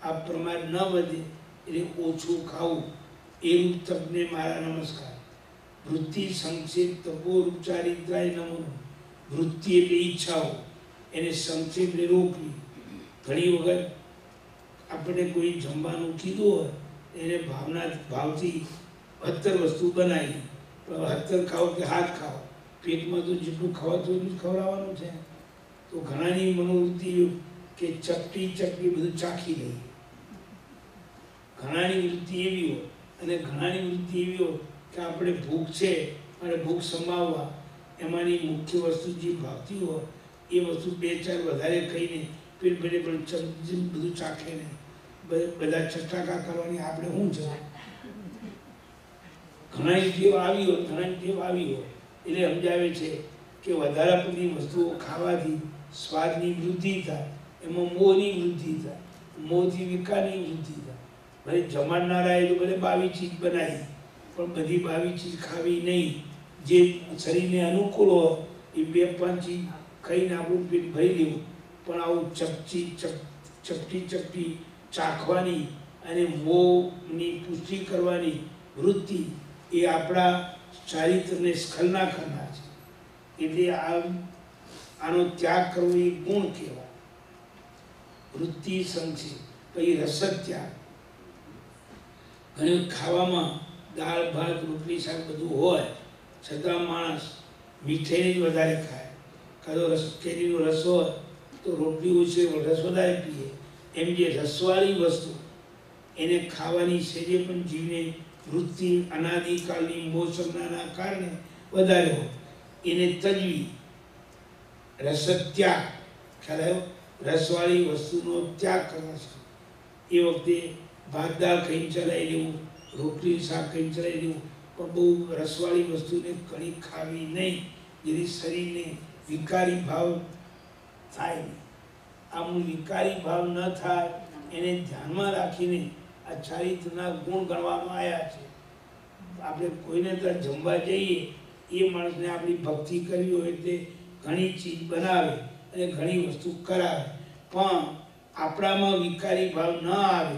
આ પ્રમાદ ન વધે એટલે ઓછું ખાવું. એ રૂપ તપને મારા નમસ્કાર. વૃત્તિ સંક્ષેપ તપોરૂપ ચારિત્રાય નમો નમઃ. વૃત્તિ એટલે ઈચ્છાઓ, એને સંક્ષેપને રોકવી. ઘણી વખત આપણે કોઈ જમવાનું કીધું હોય એને ભાવથી 72 વસ્તુ બનાવી, પણ 72 ખાઓ કે હાથ ખાઓ, પેટમાં તો જેટલું ખવાતું એટલું જ ખવડાવવાનું છે. તો ઘણાની મનોવૃત્તિ કે ચપટી બધું ચાખી લઈએ. ઘણાની વૃત્તિ એવી હોય, અને ઘણાની વૃત્તિ એવી હોય કે આપણે ભૂખ છે અને ભૂખ સમાવવા એમાંની મુખ્ય વસ્તુ જે ભાવતી હોય એ વસ્તુ 2-4 વધારે ખાઈને પેટ ભરે પણ બધું ચાખે નહીં. બધા ચટાકા કરવાની આપણે શું છે? ઘણાની ટેવ આવી હોય, ઘણાની ટેવ આવી હોય. એટલે સમજાવે છે કે વધારે પડતી વસ્તુઓ ખાવાથી સ્વાદની વૃદ્ધિ થાય, એમાં મોહની વૃદ્ધિ થાય, મોહથી વિકારની વૃદ્ધિ થાય. ભાઈ જમાડનારાએ તો બધે 22 ચીજ બનાવી, પણ બધી 22 ચીજ ખાવી નહીં. જે શરીરને અનુકૂળ હોય એ 2-5 ચીજ ખાઈને આપણું પેટ ભરી લેવું. પણ આવું ચપટી ચાખવાની અને મોહની પુષ્ટિ કરવાની વૃત્તિ એ આપણા ચારિત્રને સ્ખલના કરનાર છે. એટલે આનો ત્યાગ કરવો એ ગુણ કહેવાય. વૃત્તિ સંક્ષેપ. પછી રસત્યાગ. ઘણી ખાવામાં દાળ ભાત રોટલી શાક બધું હોય છતાં માણસ મીઠાઈને જ વધારે ખાય. કાં તો કેરીનો રસ હોય તો રોટલી ઓછી રસ વધારે પીએ. એમ જે રસવાળી વસ્તુ એને ખાવાની સેજે પણ જીવને વૃત્તિ અનાદિકાળની મોસમના કારણે વધારે હોય એને તજવી રસત્યાગ. ખ્યાલ આવ્યો? રસવાળી વસ્તુનો ત્યાગ કરવા છે. એ વખતે ભાત દાળ ખાઈને ચલાવી લેવું, રોટલી શાક ખાઈને ચલાવી લેવું, પણ બહુ રસવાળી વસ્તુને ઘણી ખાવી નહીં, જેથી શરીરને વિકારી ભાવ થાય નહીં. આમ વિકારી ભાવ ન થાય એને ધ્યાનમાં રાખીને આ ચારિત્રના ગુણ ગણવામાં આવ્યા છે. આપણે કોઈને ત્યાં જમવા જઈએ એ માણસને આપણી ભક્તિ કરવી હોય એટલે ઘણી ચીજ બનાવે અને ઘણી વસ્તુ કરાવે, પણ આપણામાં વિકારી ભાવ ન આવે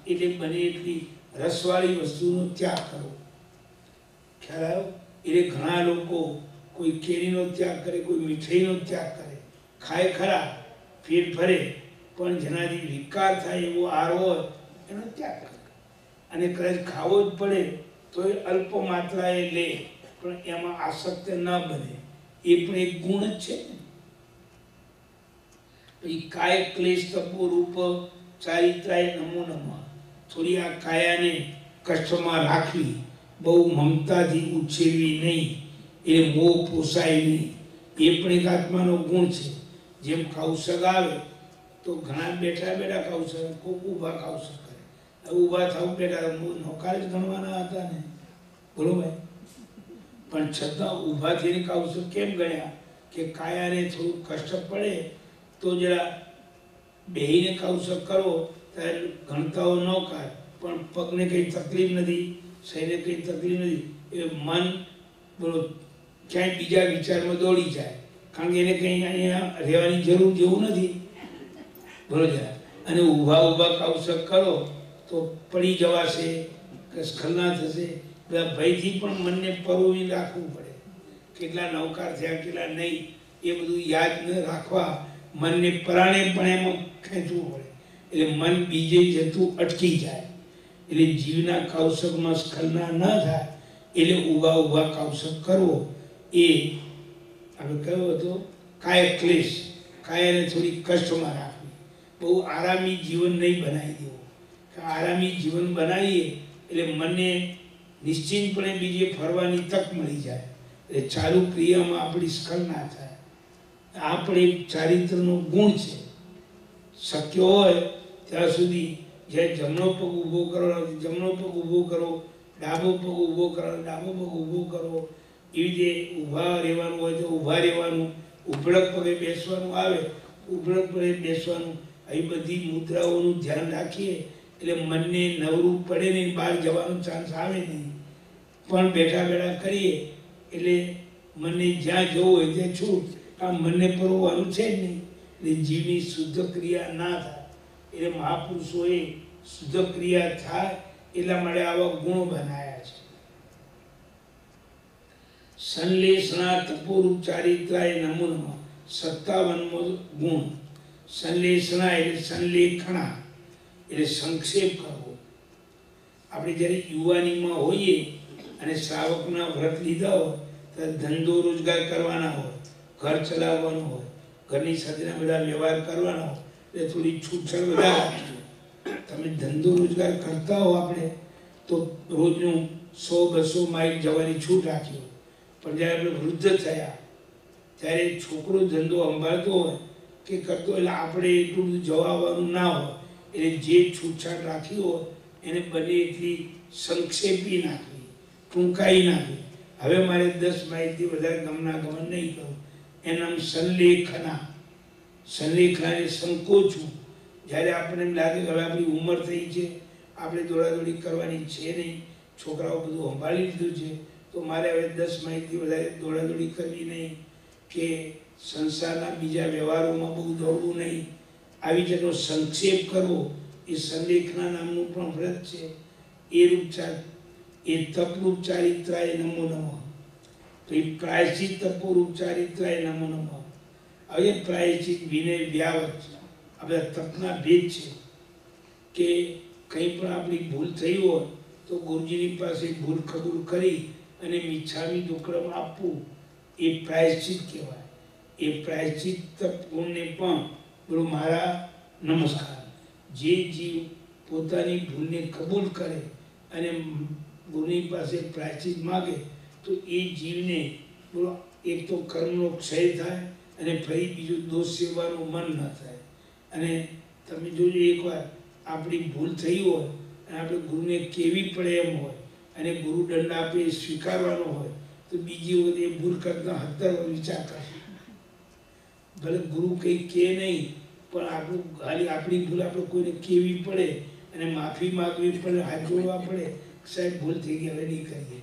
એટલે બને એટલી રસવાળી વસ્તુનો ત્યાગ કરવો. ખ્યાલ આવ્યો? એટલે ઘણા લોકો કોઈ કેરીનો ત્યાગ કરે, કોઈ મીઠાઈનો ત્યાગ કરે, ખાય ખરા, પેટ ભરે, પણ જેનાથી વિકાર થાય એવો આહાર હોય એનો ત્યાગ કરે. અને કદાચ ખાવો જ પડે તો એ અલ્પ માત્રાએ લે, પણ એમાં આસક્ત ન બને. એ પણ એક ગુણ જ છે ને. પછી કાય ક્લેશ તપો રૂપ ચારિત્રાય નમો નમઃ. થોડી આ કાયાને કષ્ટમાં રાખવી, બહુ મમતાથી ઉછેરવી નહીં, એ મોહ પોસાય નહીં. એ પણ એક આત્માનો ગુણ છે. જેમ કૌશક આવે તો ઘણા બેઠા બેઠા કૌશક, ખૂબ ઊભા કૌશક કરે. ઊભા થવું બેઠા નોકાર જ ગણવાના હતા ને, બોલો ભાઈ. પણ છતાં ઊભા થઈને કૌશક કેમ ગણ્યા? કે કાયાને થોડું કષ્ટ પડે તો જરા બેહીને કૌશક કરો ત્યારે ગણતાઓ ન કાઢ, પણ પગને કંઈ તકલીફ નથી, શરીરને કંઈ તકલીફ નથી, એ મન બોલો ક્યાંય બીજા વિચારમાં દોડી જાય, કારણ કે એને કંઈ અહીંયા રહેવાની જરૂર જેવું નથી, બરોબર. અને ઊભા ઊભા કૌશક કરો તો પડી જવાશે કે સ્ખલના થશે, બધા ભયથી પણ મનને પરોવી રાખવું પડે. કેટલા નવકાર થયા કેટલા નહીં એ બધું યાદ ન રાખવા મનને પરાણે પણ એમાં ખેંચવું પડે, એટલે મન બીજે જતું અટકી જાય. એટલે જીવના કૌશકમાં સ્ખલના ન થાય એટલે ઊભા ઊભા કૌશક કરવો. એ આપણે કયો હતો? કાય ક્લેશ. કાયાને થોડી કષ્ટમાં રાખવી, બહુ આરામી જીવન નહીં બનાવી દેવું. આરામી જીવન બનાવીએ એટલે મને નિશ્ચિતપણે બીજે ફરવાની તક મળી જાય, એટલે ચાલુ ક્રિયામાં આપણી સ્ખલના થાય. આપણે ચારિત્રનો ગુણ છે. શક્ય હોય ત્યાં સુધી જ્યારે જમણો પગ ઊભો કરો જમણો પગ ઊભો કરો, ડાબો પગ ઊભો કરો ડાબો પગ ઊભો કરો, એવી રીતે ઊભા રહેવાનું હોય તો ઊભા રહેવાનું, ઉભળક પગે બેસવાનું આવે ઉભળક પગે બેસવાનું. આવી બધી મુદ્રાઓનું ધ્યાન રાખીએ એટલે મનને નવરું પડે નહીં, બહાર જવાનો ચાન્સ આવે નહીં. પણ બેઠા બેઠા કરીએ એટલે મનને જ્યાં જવું હોય ત્યાં છૂટ, આ મનને પરોવવાનું છે જ નહીં, એટલે જીવની શુદ્ધ ક્રિયા ના થાય. એટલે મહાપુરુષોએ શુદ્ધ ક્રિયા થાય એટલા માટે આવા ગુણો બનાવ્યા છે. સંલેષણા તપોરૂપ ચારિત્રાય નમો નમઃ. 57મો ગુણ સંલેષણા એટલે સંલેખણા એટલે સંક્ષેપ કરવો. આપણે જ્યારે યુવાનીમાં હોઈએ અને શ્રાવકના વ્રત લીધા હોય ત્યારે ધંધો રોજગાર કરવાના હોય, ઘર ચલાવવાનું હોય, ઘરની સાથેના બધા વ્યવહાર કરવાના હોય એટલે થોડી છૂટછાટ વધારે રાખીએ. તમે ધંધો રોજગાર કરતા હો આપણે તો રોજનું 100-200 માઇલ જવાની છૂટ રાખી. પણ જ્યારે આપણે વૃદ્ધ થયા ત્યારે છોકરો ધંધો સંભાળતો હોય કે કરતો એટલે આપણે એટલું બધું જવા આવવાનું ના હોય, એટલે જે છૂટછાટ રાખી હોય એને બને એટલી સંક્ષેપી નાખવી, ટૂંકાઈ નાખવી. હવે મારે 10 માઇલથી વધારે ગમના ગમન નહીં કરવું, એનામ સંલેખના. સંલેખના એ સંકોચવું. જ્યારે આપણને એમ લાગે કે હવે આપણી ઉંમર થઈ છે, આપણે દોડાદોડી કરવાની છે નહીં, છોકરાઓ બધું સંભાળી લીધું છે, તો મારે હવે 10 માઇલથી વધારે દોડાદોડી કરવી નહીં, કે સંસારના બીજા વ્યવહારોમાં બહુ દોડવું નહીં. આવી જેનો સંક્ષેપ કરવો એ સંલેખના નામનું પણ વ્રત છે. એ રૂપચાર એ તપરૂપ ચારિત્રાય નમો નમઃ. તો એ પ્રાયશ્ચિત તપોરૂપ ચારિત્રાય નમો નમઃ. હવે પ્રાયશ્ચિત વિનય વ્યાવચ આ બધા તપના ભેદ છે કે કંઈ પણ આપણી ભૂલ થઈ હોય તો ગુરુજીની પાસે ભૂલ કબૂલ કરી અને મિચ્છામી દુક્કડમ આપવું એ પ્રાયશ્ચિત કહેવાય. એ પ્રાયશ્ચિત તપ ગુણને પણ બોલો મારા નમસ્કાર. જે જીવ પોતાની ભૂલને કબૂલ કરે અને ગુરુની પાસે પ્રાયશ્ચિત માગે તો એ જીવને બોલો એક તો કર્મનો ક્ષય થાય અને ફરી બીજું દોષ સેવાનું મન ન થાય. અને તમે જોજો એકવાર આપણી ભૂલ થઈ હોય અને આપણે ગુરુને કેવી પડે એમ હોય અને ગુરુ દંડ આપે સ્વીકારવાનો હોય તો બીજી વખત એ ભૂલ કરતા 17 વિચાર કરશે. ભલે ગુરુ કંઈ કહે નહીં પણ આપણું ખાલી આપણી ભૂલ આપણે કોઈને કેવી પડે અને માફી માગવી પડે, હાથ જોડવા પડે, સાહેબ ભૂલ થઈ ગઈ હવે નહીં કરીએ.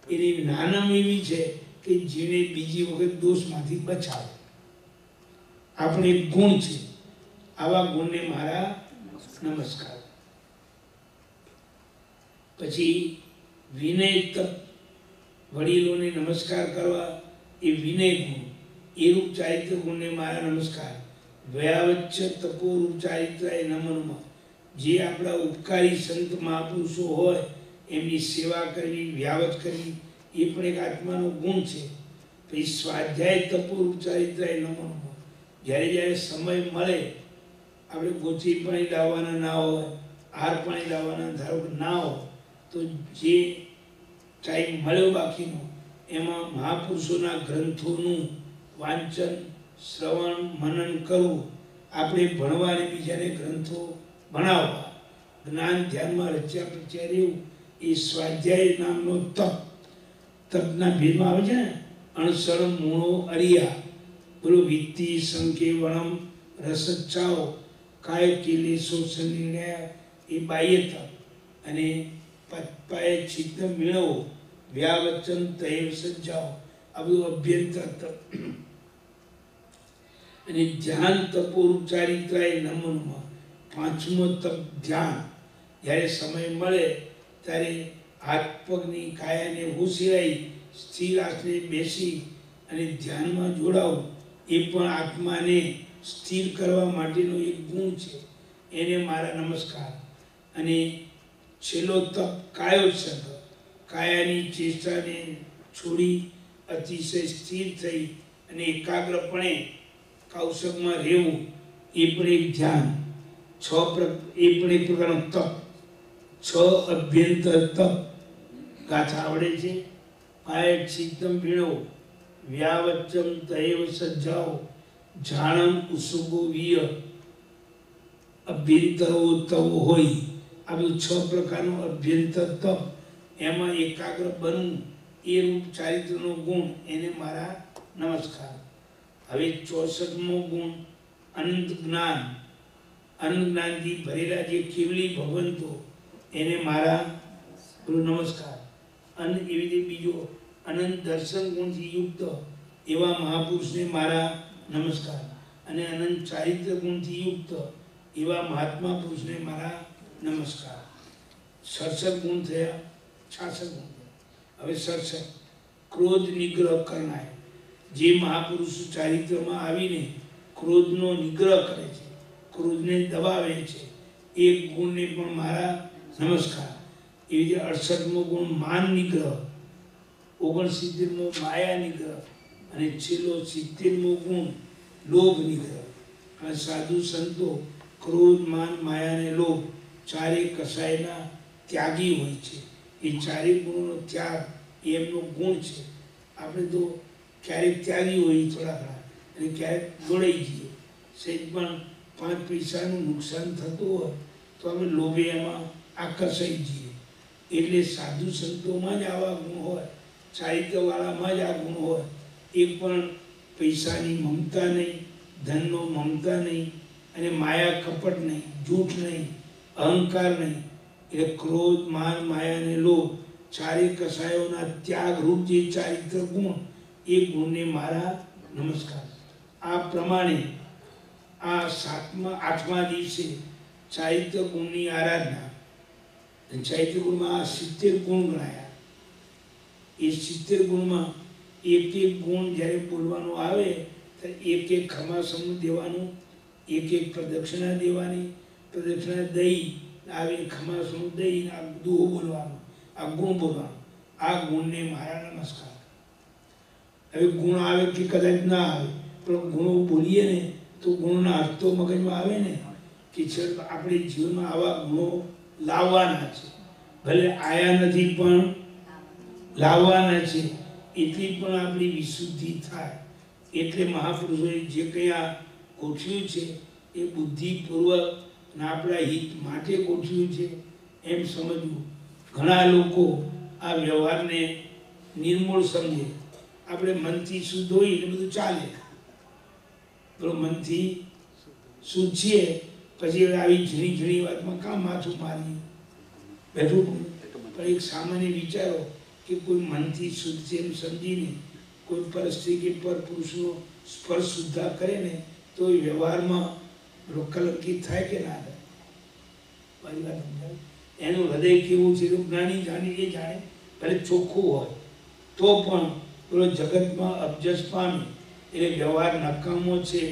એની નાનમ એવી છે કે જેને બીજી વખત દોષમાંથી બચાવે. આપણે એક ગુણ છે. આવા ગુણને મારા નમસ્કાર. પછી વિનય તપ વડીલોને નમસ્કાર કરવા એ વિનય ગુણ. એ રૂપ ચારિત્ર ગુણને મારા નમસ્કાર. વ્યાવચ્ચ તપો રૂપ ચારિત્રાય નમો નમઃ. જે આપણા ઉપકારી સંત મહાપુરુષો હોય એમની સેવા કરવી, વ્યાવત કરવી એ પણ એક આત્માનો ગુણ છે. પછી સ્વાધ્યાય તપો રૂપ ચારિત્રાય નમો નમઃ. જ્યારે જ્યારે સમય મળે આપણે ગોચી પાણી લાવવાના ના હોય, હાર પાણી લાવવાના ધારો કે ના હોય તો જે ટાઈમ મળ્યો બાકીનો એમાં મહાપુરુષોના ગ્રંથોનું વાંચન, શ્રવણ, મનન કરવું. આપણે ભણવાને બીજાને ગ્રંથો ભણાવવા, જ્ઞાન ધ્યાનમાં રચ્યા પચ્યા રહેવું એ સ્વાધ્યાય નામનો તપ. તપના ભેદમાં આવે છે ને અણસર મૂળો અરિયા બોલો વિત્તિ સંકે વણમ રસચ્છાઓ કાય કેલે શોષણ એ બાહ્ય તપ. અને પત્પાએ છિદ્ર મેળવો વ્યાવચન તૈવ સજ્જાઓ આ બધું અભ્યંતર તપ. અને ધ્યાન તપોરૂપ ચારિત્રાય નમો નમઃ. પાંચમો તપ ધ્યાન. જ્યારે સમય મળે ત્યારે હાથ પગની કાયાને હોશિયાઈ સ્થિર આસને બેસી અને ધ્યાનમાં જોડાવું એ પણ આત્માને સ્થિર કરવા માટેનો એક ગુણ છે. એને મારા નમસ્કાર. અને છેલ્લો તપ કાયોત્સર્ગ. કાયાની ચેષ્ટાને છોડી અતિશય સ્થિર થઈ અને એકાગ્રપણે કૌશલમાં રહેવું એ પણ એક ધ્યાન. એ પણ એક પ્રકારનો તપ. 6 અભ્યંતર તપ ગાથા આવડે છે. પાય સિદ્ધમ ભીણો વ્યાવચ્ચમ તૈવ સજ્જાઓ જાણમ ઉસુગો વિય અભ્યંતરો તવ હોય. આ બધું 6 પ્રકારનું અભ્યંતર તપ. એમાં એકાગ્ર બનવું એ રૂપ ચારિત્રનો ગુણ એને મારા નમસ્કાર. હવે 64મો ગુણ અનંત જ્ઞાન. અનંત જ્ઞાનથી ભરેલા જે કેવલી ભગવંતો એને મારા નમસ્કાર. અને એવી રીતે બીજો અનંત દર્શન ગુણથી યુક્ત એવા મહાપુરુષને મારા નમસ્કાર. અને અનંત ચારિત્ર ગુણથી યુક્ત એવા મહાત્મા પુરુષને મારા નમસ્કાર. 67 ગુણ થયા, 66 ગુણ થયા. હવે 67 ક્રોધ નિગ્રહ કરનાર. જે મહાપુરુષ ચારિત્રમાં આવીને ક્રોધનો નિગ્રહ કરે છે, ક્રોધને દબાવે છે, એ ગુણને પણ મારા નમસ્કાર. એવી રીતે 68મો ગુણ માન નિગ્રહ, 69મો માયા નિગ્રહ અને છેલ્લો 70મો ગુણ લોભ નિગ્રહ. આ સાધુ સંતો ક્રોધ, માન, માયા અને લોભ ચારે કસાયના ત્યાગી હોય છે. એ ચારે ગુણોનો ત્યાગ એ એમનો ગુણ છે. આપણે તો ક્યારેક ત્યાગી હોય થોડા ઘણા અને ક્યારેક દોડાઈ જઈએ. સહેજ પણ 5 પૈસાનું નુકસાન થતું હોય તો આપણે લોભે એમાં આકર્ષાઈ જઈએ. એટલે સાધુ સંતોમાં જ આવા ગુણ હોય, ચારિત્રવાળામાં જ આ ગુણ હોય. એક પણ પૈસાની મમતા નહીં, ધનનો મમતા નહીં અને માયા કપટ નહીં, જૂઠ નહીં, અહંકાર નહીં. એટલે ક્રોધ, માન, માયા અને લોભ ચારે કસાયોના ત્યાગ રૂપ જે ચારિત્ર ગુણ એ ગુણને મારા નમસ્કાર. આ પ્રમાણે આ 8મા દિવસે ચારિત્ર ગુણની આરાધના. અને ચારિત્ર ગુણમાં 70 ગુણ ગણાયા. એ 70 ગુણમાં એક એક ગુણ જ્યારે બોલવાનો આવે તો એક એક ખમાસમ દેવાનું, એક એક પ્રદક્ષિણા દેવાની, પ્રદક્ષિણા દઈ આવે ખમાસમ દઈ આ દુહો બોલવાનો, આ ગુણ બોલવાનો. આ ગુણને મારા નમસ્કાર. હવે ગુણ આવે કે કદાચ ના આવે, પણ ગુણો બોલીએ ને તો ગુણોના અર્થ તો મગજમાં આવે ને કે છે આપણે જીવનમાં આવા ગુણો લાવવાના છે. ભલે આયા નથી પણ લાવવાના છે. એટલી પણ આપણી વિશુદ્ધિ થાય. એટલે મહાપુરુષોએ જે કંઈ આ ગોઠવ્યું છે એ બુદ્ધિપૂર્વક આપણા હિત માટે ગોઠવ્યું છે એમ સમજવું. ઘણા લોકો આ વ્યવહારને નિર્મૂળ સમજે. આપણે મનથી શુદ્ધ હોય એટલે બધું ચાલે, તો મનથી શુદ્ધ છીએ પછી આવી ઝીણી ઝીણી વાતમાં કામ માથું મારી બેઠું. પણ એક સામાન્ય વિચારો કે કોઈ મનથી શુદ્ધ છે એમ સમજીને કોઈ પર સ્ત્રી કે પર પુરુષનો સ્પર્શ સુદ્ધા કરે ને તો એ વ્યવહારમાં કલંકિત થાય કે ના થાય? મારી વાત સમજાય? એનું હૃદય કેવું છે તો જ્ઞાની જાણી એ જાણે. ભલે ચોખ્ખું હોય તો પણ પેલો જગતમાં અબજસ પામે એટલે વ્યવહાર નકામો છે,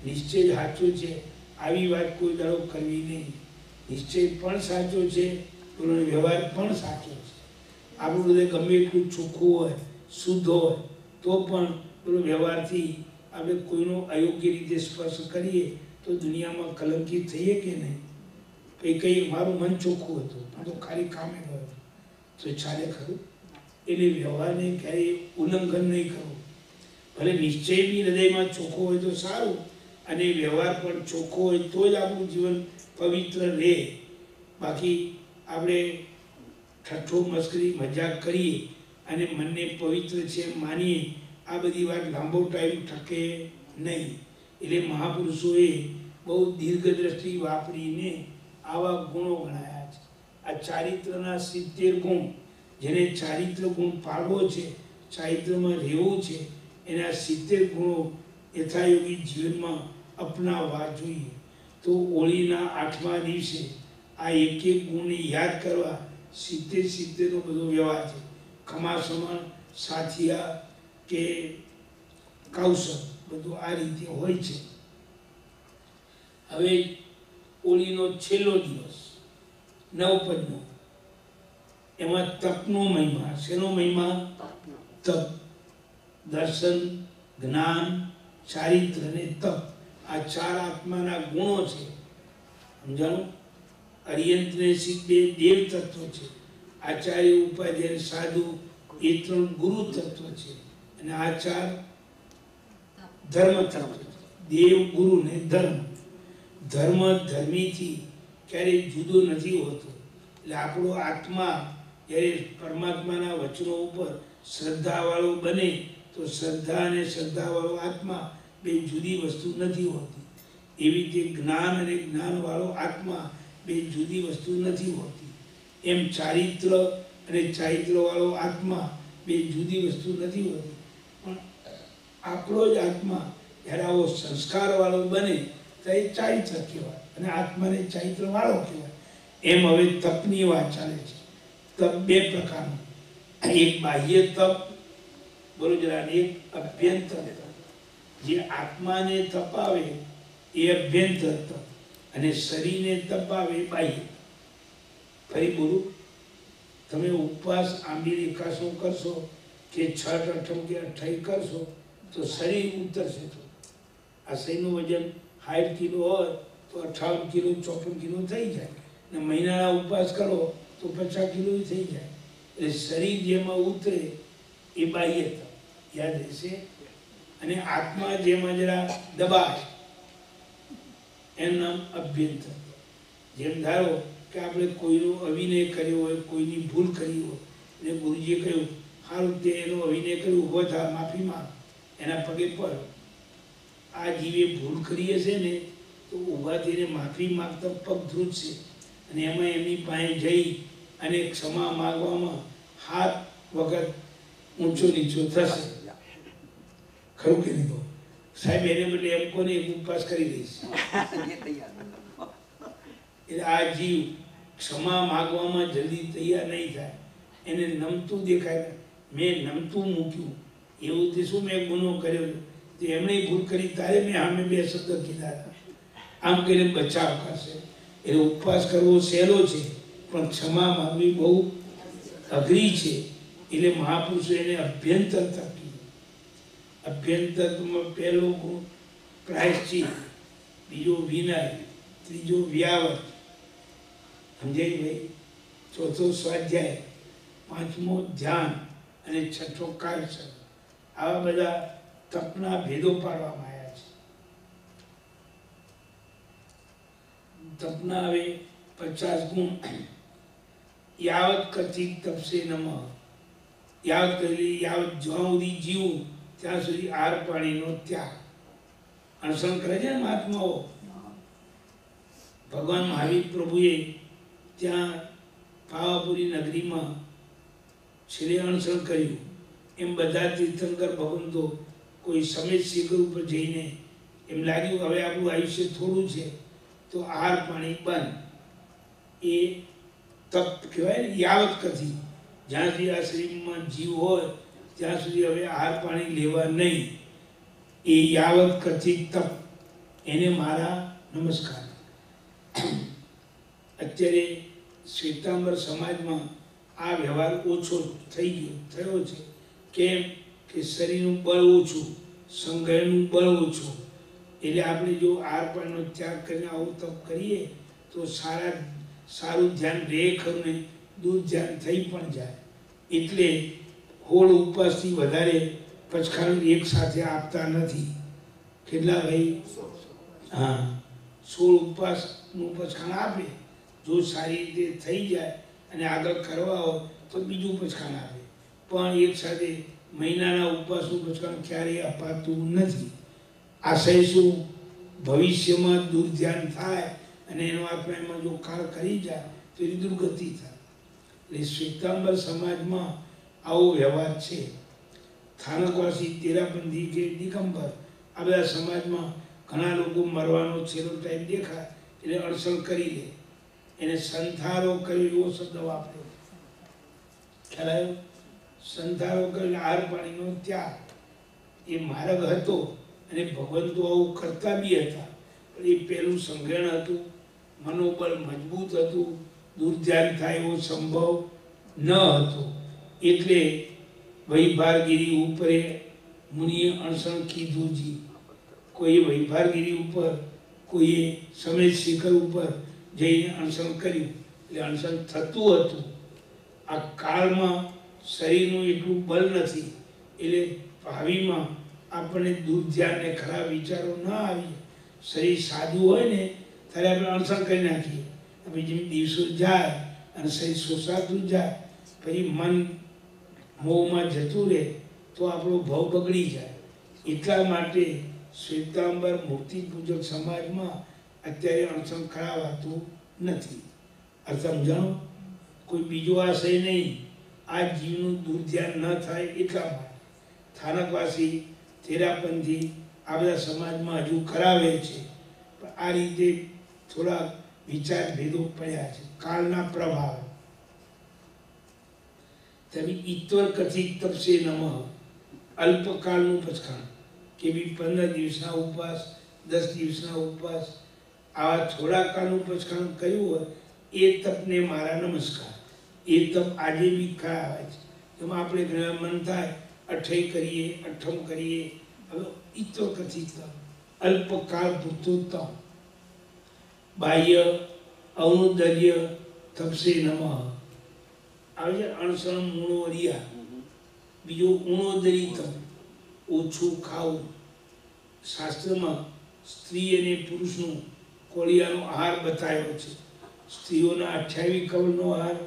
નિશ્ચય જ સાચો છે આવી વાત કોઈ દાડો કરવી નહીં. નિશ્ચય પણ સાચો છે, પેલો વ્યવહાર પણ સાચો છે. આપણું હૃદય ગમે એટલું ચોખ્ખું હોય, શુદ્ધ હોય તો પણ પેલો વ્યવહારથી આપણે કોઈનો અયોગ્ય રીતે સ્પર્શ કરીએ તો દુનિયામાં કલંકિત થઈએ કે નહીં? કંઈ મારું મન ચોખ્ખું હતું પણ તો ખાલી કામે ગયો તો ચાલે ખરું? એટલે વ્યવહારને ક્યારેય ઉલ્લંઘન નહીં કરવું. ભલે નિશ્ચય બી હૃદયમાં ચોખ્ખો હોય તો સારું, અને વ્યવહાર પણ ચોખ્ખો હોય તો જ આપણું જીવન પવિત્ર રહે. બાકી આપણે ઠઠ્ઠો મસ્કરી મજાક કરીએ અને મનને પવિત્ર છે એમ માનીએ આ બધી વાત લાંબો ટાઈમ ટકે નહીં. એટલે મહાપુરુષોએ બહુ દીર્ઘ દ્રષ્ટિ વાપરીને આવા ગુણો ગણાયા છે. આ ચારિત્રના 70 ગુણ, જેને ચારિત્ર ગુણ પાળવો છે, ચારિત્રમાં રહેવું છે, એના 70 ગુણો યથાયોગી જીવનમાં અપનાવવા જોઈએ. તો હોળીના 8મા દિવસે આ એક એક ગુણને યાદ કરવા 70 બધો વ્યવહાર છે. ખમાસમણ, સાથિયા કે કૌશલ બધું આ રીતે હોય છે. હવે હોળીનો છેલ્લો દિવસ 9 પદનો, એમાં તપનો મહિમા. શેનો મહિમા? તપ. દર્શન, જ્ઞાન, ચારિત્ર અને તપ આ 4 આત્માના ગુણો છે. સમજાણું? અરિયંતને સિદ્ધે દેવ તત્વ છે, આચાર્ય ઉપાધ્યાય સાધુ એ 3 ગુરુ તત્વ છે, અને આ 4 ધર્મ તત્વ છે. દેવ, ગુરુ ને ધર્મ. ધર્મ ધર્મીથી ક્યારેય જુદો નથી હોતો. એટલે આપણો આત્મા જ્યારે પરમાત્માના વચનો ઉપર શ્રદ્ધાવાળો બને તો શ્રદ્ધા અને શ્રદ્ધાવાળો આત્મા બે જુદી વસ્તુ નથી હોતી. એવી રીતે જ્ઞાન અને જ્ઞાનવાળો આત્મા બે જુદી વસ્તુ નથી હોતી. એમ ચારિત્ર અને ચારિત્રવાળો આત્મા બે જુદી વસ્તુ નથી હોતી. પણ આપણો જ આત્મા જ્યારે આવો સંસ્કારવાળો બને તો એ ચારિત્ર કહેવાય, અને આત્માને ચારિત્રવાળો કહેવાય. એમ હવે તપની વાત ચાલે છે. તપ 2 પ્રકારનો, એક બાહ્ય તપ, બરોબર, અને એક અભ્યંતર તપ. જે આત્માને તપાવે એ અભ્યંતર તપ, અને શરીરને તપાવે બાહ્ય. ફરી બોલું, તમે ઉપવાસ આંબી એકાસો કરશો કે 6 અઠમ કે 28 કરશો તો શરીર ઉતરશે. તો આ શરીરનું વજન 60 કિલો હોય તો 58 કિલો 54 કિલો થઈ જાય, ને મહિનાના ઉપવાસ કરો તો 50 કિલો થઈ જાય. એટલે શરીર જેમાં ઉતરે એ બાહ્ય તપ, યાદ રહેશે. અને આત્મા જેમાં જરા દબાય એનું નામ અભ્યંતર. જેમ ધારો કે આપણે કોઈનો અવિનય કર્યો હોય, કોઈની ભૂલ કરી હોય, અને ગુરુજીએ કહ્યું સારું તે એનો અવિનય કર્યો, ઊભો થા, માફી માંગ, એના પગે પડ. આ જીવે ભૂલ કરી હશે ને તો ઊભા થઈને માફી માગતા પગ ધ્રુજશે, અને એમાં એમની પાસે જઈ અને ક્ષમા માગવામાં હાથ વખત ઊંચો નીચો થશે. ખરું કે નહીં? સાહેબ એને બદલે એમ કોને ઉપવાસ કરી દઈશ. એટલે આ જીવ ક્ષમા માગવામાં જલ્દી તૈયાર નહીં થાય, એને નમતું દેખાય, મેં નમતું મૂક્યું એવું તે શું મેં ગુનો કર્યો તે એમણે ભૂલ કરી, તારે મેં સામે બે શબ્દ કીધા હતા, આમ કરીને બચાવ કરશે. એટલે ઉપવાસ કરવો સહેલો છે પણ ક્ષમા માગવી બહુ અઘરી છે. એટલે મહાપુરુષો એને અભ્યંતરતા કીધું. અભ્યંતરમાં પહેલો ગુણ પ્રાયશ્ચિત, બીજો વિનય, ત્રીજો વ્યાવત, સમજાય ભાઈ, ચોથો સ્વાધ્યાય, પાંચમો ધ્યાન અને છઠ્ઠો કાયસર. આવા બધા તપના ભેદો પાડવામાં આવ્યા છે. તપના હવે 50 ગુણ. યાવત કથિત તપસે નમઃ, યાવત કરેલી યાવત જ્યાં સુધી જીવું ત્યાં સુધી આહાર પાણીનો ત્યાગ. અણસણ કરે છે ને મહાત્માઓ. ભગવાન મહાવીર પ્રભુએ ત્યાં પાવાપુરી નગરીમાં છેલ્લે અણસણ કર્યું. એમ બધા તીર્થંકર ભગવંતો કોઈ સમેત શિખર ઉપર જઈને એમ લાગ્યું હવે આપણું આયુષ્ય થોડું છે તો આહાર પાણી બંધ. એ તપ કહેવાય ને, યાવત કથી, જ્યાં સુધી આ શરીરમાં જીવ હોય ત્યાં સુધી હવે આહાર પાણી લેવા નહીં. એ યાવત કથિત તપ, એને મારા નમસ્કાર. અત્યારે શ્વેતાંબર સમાજમાં આ વ્યવહાર ઓછો થયો છે. કેમ કે શરીરનું બળ ઓછું, સંગ્રહનું બળ ઓછું. એટલે આપણે જો આહાર પાણીનો ત્યાગ કરીને આવું તપ કરીએ તો સારું ધ્યાન રહે ખરું ને, દૂર ધ્યાન થઈ પણ જાય. એટલે 16 ઉપવાસથી વધારે પચખાણ એક સાથે આપતા નથી. કેટલા ભાઈ? હા, 16 ઉપવાસનું પચખાણ આપે. જો સારી રીતે થઈ જાય અને આગળ કરવા હોય તો બીજું પચખાણ આપે. પણ એક સાથે મહિનાના ઉપવાસનું પચખાણ ક્યારેય અપાતું નથી. આશય શું? ભવિષ્યમાં દુર્ધ્યાન થાય અને એનો આપણે એમાં જો કાળ કરી જાય તો એની દુર્ગતિ થાય. એટલે શ્વેતાંબર સમાજમાં આવો વ્યવહાર છે. સ્થાનકવાસી, તેરાપંથી કે દિગંબર, આ બધા સમાજમાં ઘણા લોકો મરવાનો છેલ્લો ટાઈમ દેખાય એટલે અણસણ કરી લે. એને સંથારો કર્યો એવો શબ્દ વાપર્યો. ખ્યાલ આવ્યો? સંથારો કર્યો, આહાર પાણીનો ત્યાગ. એ માર્ગ હતો અને ભગવંતો આવું કરતા બી હતા. પણ એ પહેલું સંગ્રહણ હતું, મનોબળ મજબૂત હતું, દુર્ધ્યાન થાય એવો સંભવ ન હતો. એટલે વૈભારગીરી ઉપરે મુનિએ અણસણ કીધું જી. કોઈએ વૈભારગીરી ઉપર, કોઈએ સમેત શિખર ઉપર જઈને અણસણ કર્યું. એટલે અણસણ થતું હતું. આ કાળમાં શરીરનું એટલું બળ નથી એટલે ભાવિમાં આપણને દુર્ધ્યાન ને ખરાબ વિચારો ન આવીએ. શરીર સાદું હોય ને ત્યારે આપણે અણસણ કરી નાખીએ. પછી જેમ દિવસો જાય અને શરીર શોષાતું જાય, પછી મન મોહમાં જતું રહે તો આપણો ભાવ બગડી જાય. એટલા માટે શ્વેતાંબર મૂર્તિ પૂજક સમાજમાં અત્યારે અણસણ કરાવાતું નથી. આ સમજાણો? કોઈ બીજો આશય નહીં, આ જીવનું દુર્ધ્યાન ન થાય એટલા માટે. સ્થાનકવાસી, તેરાપંથી આ બધા સમાજમાં હજુ કરાવે છે. પણ આ રીતે થોડા વિચાર ભેદો પડ્યા છે કાળના પ્રભાવ. તમે ઈશ્વર કથિત તપસે નમઃ, અલ્પકાળનું પચખાણ કે બી 15 દિવસના ઉપવાસ, 10 દિવસના ઉપવાસ, આવા થોડા કાળનું પચખાણ કર્યું હોય એ તપને મારા નમસ્કાર. એ તપ આજે બી કરાવે છે. એમાં આપણે ઘણા મન થાય અઠઈ કરીએ, અઠમ કરીએ. હવે ઈશ્વર કથિત તપ, અલ્પકાળ પૂરતું તપ. બાહ્ય ઔનોદર્ય તપસે નમઃ આવે છે. અણસણ મૂણોરિયા. બીજો ઉણોદરી તપ, ઓછું ખાવું. શાસ્ત્રમાં સ્ત્રી અને પુરુષનું કોળિયાનો આહાર બતાવ્યો છે. સ્ત્રીઓના 28 કવળનો આહાર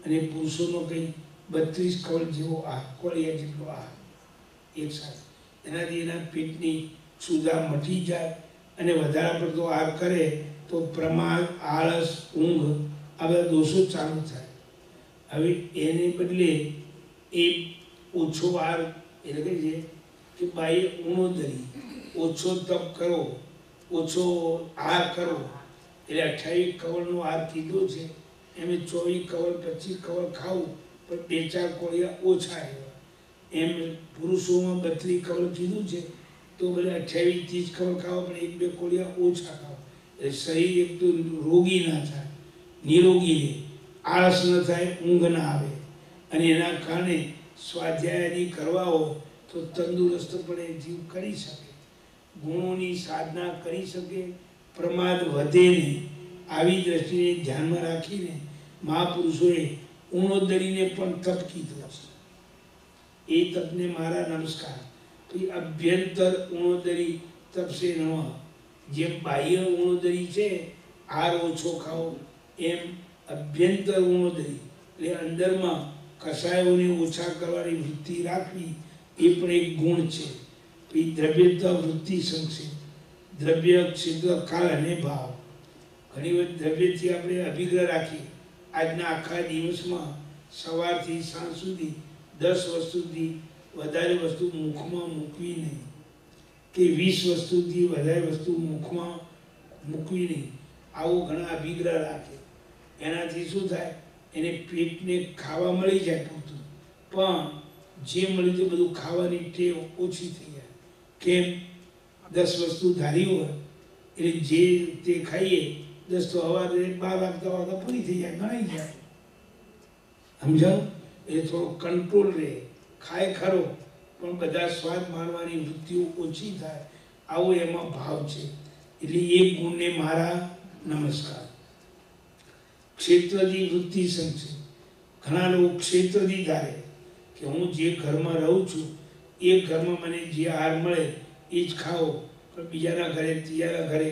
અને પુરુષોનો કંઈ 32 કવળ જેવો આહાર, કોળિયા જેટલો આહાર એક સાથે. એનાથી એના પેટની ક્ષુધા મટી જાય. અને વધારે પડતો આહાર કરે તો પ્રમાદ, આળસ, ઊંઘ આ બધા દોષો ચાલુ થાય. હવે એને બદલે એ ઓછો આહાર એટલે કહે છે કે બાહ્ય ઉણોદરી, ઓછો તપ કરો, ઓછો આહાર કરો એટલે 28 કવળનો આહાર કીધો છે એમ 24 કવળ 25 કવળ ખાવું પણ 2-4 કોળિયા ઓછા એવા. એમ પુરુષોમાં 32 કવળ કીધું છે તો બધા 28-30 કવળ ખાવા પણ 1-2 કોળિયા ઓછા ખાવા. એટલે શરીર એક તો રોગી ના થાય, નિરોગી રહે, આળસ ન થાય, ઊંઘ ના આવે, અને એના કારણે સ્વાધ્યાયની કરવા હોય તો તંદુરસ્તપણે જીવ કરી શકે, ગુણોની સાધના કરી શકે, પ્રમાદ વધે નહીં. આવી દ્રષ્ટિને ધ્યાનમાં રાખીને મહાપુરુષોએ ઉણોદરીને પણ તપ કીધો છે. એ તપને મારા નમસ્કાર. તો એ અભ્યંતર ઉણોદરી તપસે નમઃ. જેમ બાહ્ય ઉણોદરી છે આહાર ઓછો ખાઓ, એમ અભ્યંતર ઉણોદરી એટલે અંદરમાં કસાયોને ઓછા કરવાની વૃત્તિ રાખવી એ પણ એક ગુણ છે. પછી દ્રવ્યતા વૃત્તિ સંક્ષેપ, દ્રવ્ય ક્ષેત્ર કાળ અને ભાવ. ઘણી વખત દ્રવ્યથી આપણે અભિગ્રહ રાખીએ. આજના આખા દિવસમાં સવારથી સાંજ સુધી 10 વસ્તુથી વધારે વસ્તુ મુખમાં મૂકવી નહીં, કે 20 વસ્તુથી વધારે વસ્તુ મુખમાં મૂકવી નહીં. આવો ઘણા અભિગ્રહ રાખે. એનાથી શું થાય, એને પેટને ખાવા મળી જાય પૂરતું, પણ જે મળ્યું તે બધું ખાવાની ટેવ ઓછી થઈ જાય. કેમ? 10 વસ્તુ ધારી હોય એટલે જે તે ખાઈએ 10 તો સવારે 12 વાગતા પૂરી થઈ જાય, ગણાઈ જાય. સમજાવ? એટલે થોડો કંટ્રોલ રહે. ખાય ખરો પણ બધા સ્વાદ માણવાની વૃત્તિઓ ઓછી થાય. આવો એમાં ભાવ છે. એટલે એ ગુણને મારા નમસ્કાર. ક્ષેત્રથી વૃત્તિ સંક્ષેપ. ઘણા લોકો ક્ષેત્રથી ધારે કે હું જે ઘરમાં રહું છું એ ઘરમાં મને જે આહાર મળે એ જ ખાઓ, પણ બીજાના ઘરે ત્રીજાના ઘરે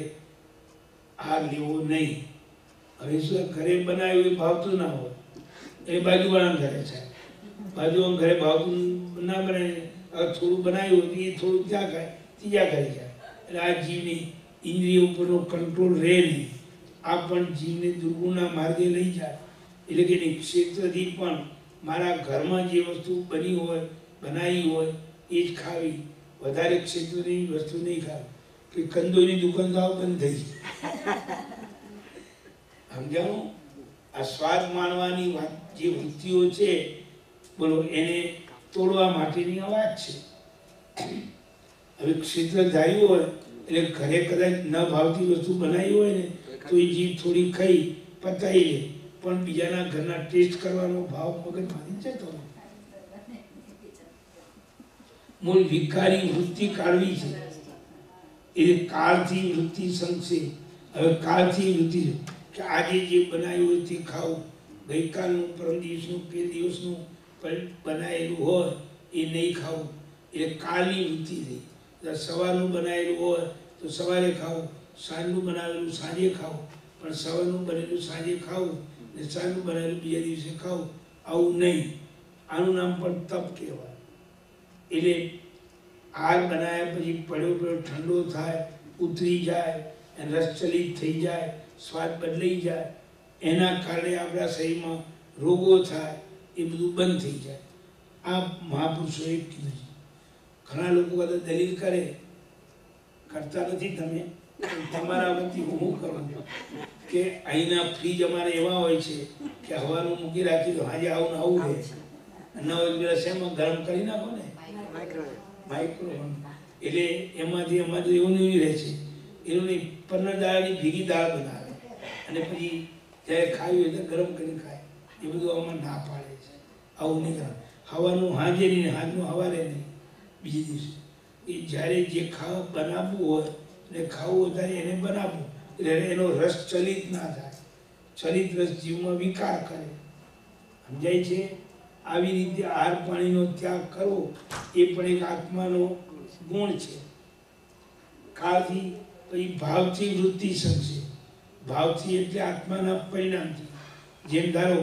આહાર લેવો નહીં. હવે શું, ઘરે બનાવ્યું એ ભાવતું ના હોય, એ બાજુવાળાના ઘરે છે, બાજુવાળાના ઘરે ભાવતું ના બને, થોડું બનાવ્યું હોય એ થોડું ત્યાં ખાય, ત્રીજા ઘરે જાય. એટલે આ જીવની ઇન્દ્રિય ઉપરનો કંટ્રોલ રહે નહીં. આ પણ જીવને દુર્ગુણના માર્ગે લઈ જાય. એટલે કે ક્ષેત્રથી પણ મારા ઘરમાં જે વસ્તુ બની હોય, બનાવી હોય એ જ ખાવી, વધારે ક્ષેત્રની વસ્તુ નહીં ખાવી. કે કંદોની દુકાન તો બંધ થઈ ગઈ. સમજાણું? આ સ્વાદ માણવાની વાત જે વૃત્તિઓ છે બોલો, એને તોડવા માટેની આ વાત છે. હવે ક્ષેત્ર ધાર્યું હોય એટલે ઘરે કદાચ ન ભાવતી વસ્તુ બનાવી હોય ને તો એ જીભ થોડી ખાઈ પતાવી લે, પણ બીજાના ઘરના ટેસ્ટ કરવાનો ભાવ મગજમાંથી જતો નથી. મૂળ વિકારી વૃત્તિ કાઢવી છે. એટલે કાળથી વૃત્તિ સંક્ષેપ. હવે કાળથી વૃત્તિ કે આજે જે બનાવ્યું હોય તે ખાવું, ગઈકાલનું, પરમ દિવસનું, બે દિવસનું બનાવેલું હોય એ નહીં ખાવું. એટલે કાળની વૃત્તિ થઈ. સવારનું બનાવેલું હોય તો સવારે ખાવું, સાંજનું બનાવેલું સાંજે ખાવું, પણ સવારનું બનેલું સાંજે ખાવું ને સાંજનું બનાવેલું બીજા દિવસે ખાવું, આવું નહીં. આનું નામ પણ તપ કહેવાય. એટલે આહાર બનાવ્યા પછી પડ્યો ઠંડો થાય, ઉતરી જાય, રસચલિત થઈ જાય, સ્વાદ બદલાઈ જાય, એના કારણે આપણા શરીરમાં રોગો થાય, એ બધું બંધ થઈ જાય. આ મહાપુરુષોએ કીધું છે. ઘણા લોકો બધા દલીલ કરે, કરતા નથી તમે, તમારા વતી હું કરું કે અહીંના ફ્રીજ અમારે એવા હોય છે કે હવાનું મૂકી રાખી દો, આજે આવું ને આવું રહે, ન હોય શેમાં ગરમ કરી નાખો ને, માઇક્રોવેવ. એટલે એમાંથી અમારે એવું નહીં રહે છે. એવું નહીં, પન્ના દાળની ભેગી દાળ બનાવે અને પછી જ્યારે ખાવી હોય તો ગરમ કરીને ખાય. એ બધું આમાં ના પાડે છે. આવું નહીં કરે. હવાનું હાજે નહીં, હાજનું હવારે નહીં, બીજે દિવસે. એ જ્યારે જે ખાવા બનાવવું હોય ને ખાવું હોય ત્યારે એને બનાવવું, એટલે એનો રસ ચલિત ના થાય. ચલિત રસ જીવમાં વિકાર કરે. સમજાય છે? આવી રીતે આહાર પાણીનો ત્યાગ કરવો એ પણ એક આત્માનો ગુણ છે. કાળથી પછી ભાવથી વૃત્તિ સંક્ષેપ. ભાવથી એટલે આત્માના પરિણામથી. જેમ ધારો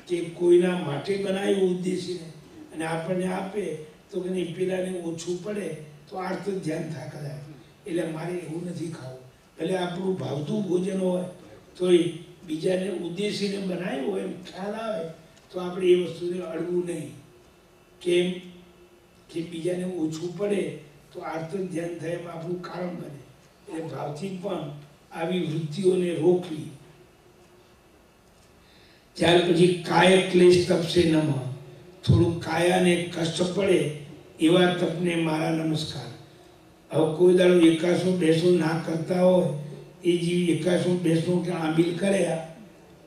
કે કોઈના માટે બનાવ્યું ઉદ્દેશીને અને આપણને આપે તો કે નહીં, પેલાને ઓછું પડે તો આર્ત ધ્યાન થાય કદાચ, એટલે મારે એવું નથી ખાવું. એટલે આપણું ભાવતું ભોજન હોય તો એ બીજાને ઉદ્દેશીને બનાવ્યું હોય એમ ખ્યાલ આવે તો આપણે એ વસ્તુને અડવું નહીં. કેમ કે બીજાને ઓછું પડે તો આર્ત ધ્યાન થાય એમ આપણું કારણ બને. એટલે ભાવથી પણ આવી વૃત્તિઓને રોકવી. ત્યાર પછી કાય ક્લેશ તપસે નમઃ, થોડું કાયાને કષ્ટ પડે એવા તપને મારા નમસ્કાર. હવે કોઈ દાડો એકાસો બેસો ના કરતા હોય એ જીવ એકાસો બેસો કે આંબીલ કરે,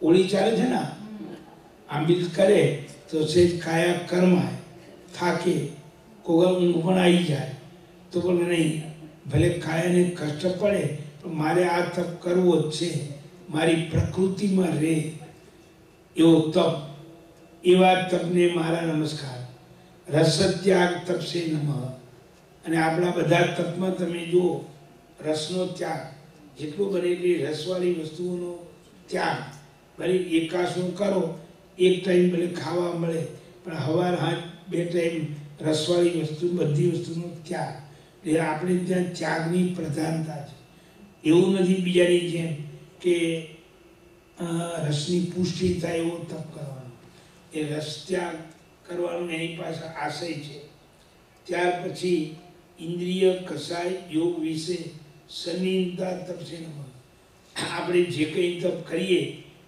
ઓળી ચાલે છે ને, આંબીલ કરે તો સેજ કાયા કર્માય, થાકે, કોઈ ઊંઘ પણ આવી જાય તો પણ નહીં, ભલે કાયાને કષ્ટ પડે પણ મારે આ તપ કરવો જ છે, મારી પ્રકૃતિમાં રહે એવો તપ, એવા તપને મારા નમસ્કાર. રસત્યાગ તપસે નમઃ. અને આપણા બધા તપમાં તમે જુઓ રસનો ત્યાગ, જેટલું બને એટલી રસવાળી વસ્તુઓનો ત્યાગ. ભલે એકાસું કરો, એક ટાઈમ ભલે ખાવા મળે પણ સવાર સાંજ 2 ટાઈમ રસવાળી વસ્તુ, બધી વસ્તુનો ત્યાગ. એટલે આપણે ત્યાં ત્યાગની પ્રધાનતા છે. એવું નથી બીજાની જેમ કે રસની પુષ્ટિ થાય એવો તપ કરવાનો, એ રસ ત્યાગ કરવાનો એની પાસે આશય છે. ત્યાર પછી ઇન્દ્રિય કસાય યોગ વિશે સનિંદા તપસે નમઃ. આપણે જે કંઈ તપ કરીએ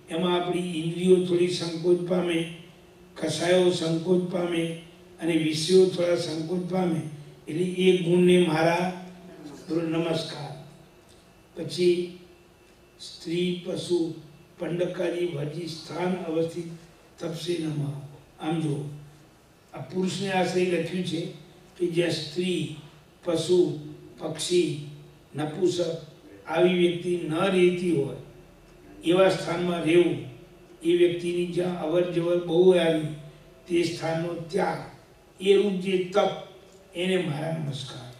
એમાં આપણી ઇન્દ્રિયો થોડી સંકોચ પામે, કસાયો સંકોચ પામે અને વિષયો થોડા સંકોચ પામે, એટલે એ ગુણને મારા નમસ્કાર. પછી સ્ત્રી પશુ પંડકાદી વર્જી સ્થાન અવસ્થિત તપસે નમઃ. આમ જો આ પુરુષને આશ્રય લખ્યું છે કે જ્યાં સ્ત્રી, પશુ, પક્ષી, નપુસક આવી વ્યક્તિ ન રહેતી હોય એવા સ્થાનમાં રહેવું, એ વ્યક્તિની જ્યાં અવર જવર બહુ આવી તે સ્થાનનો ત્યાગ, એ રૂપ જે તપ, એને મારા નમસ્કાર.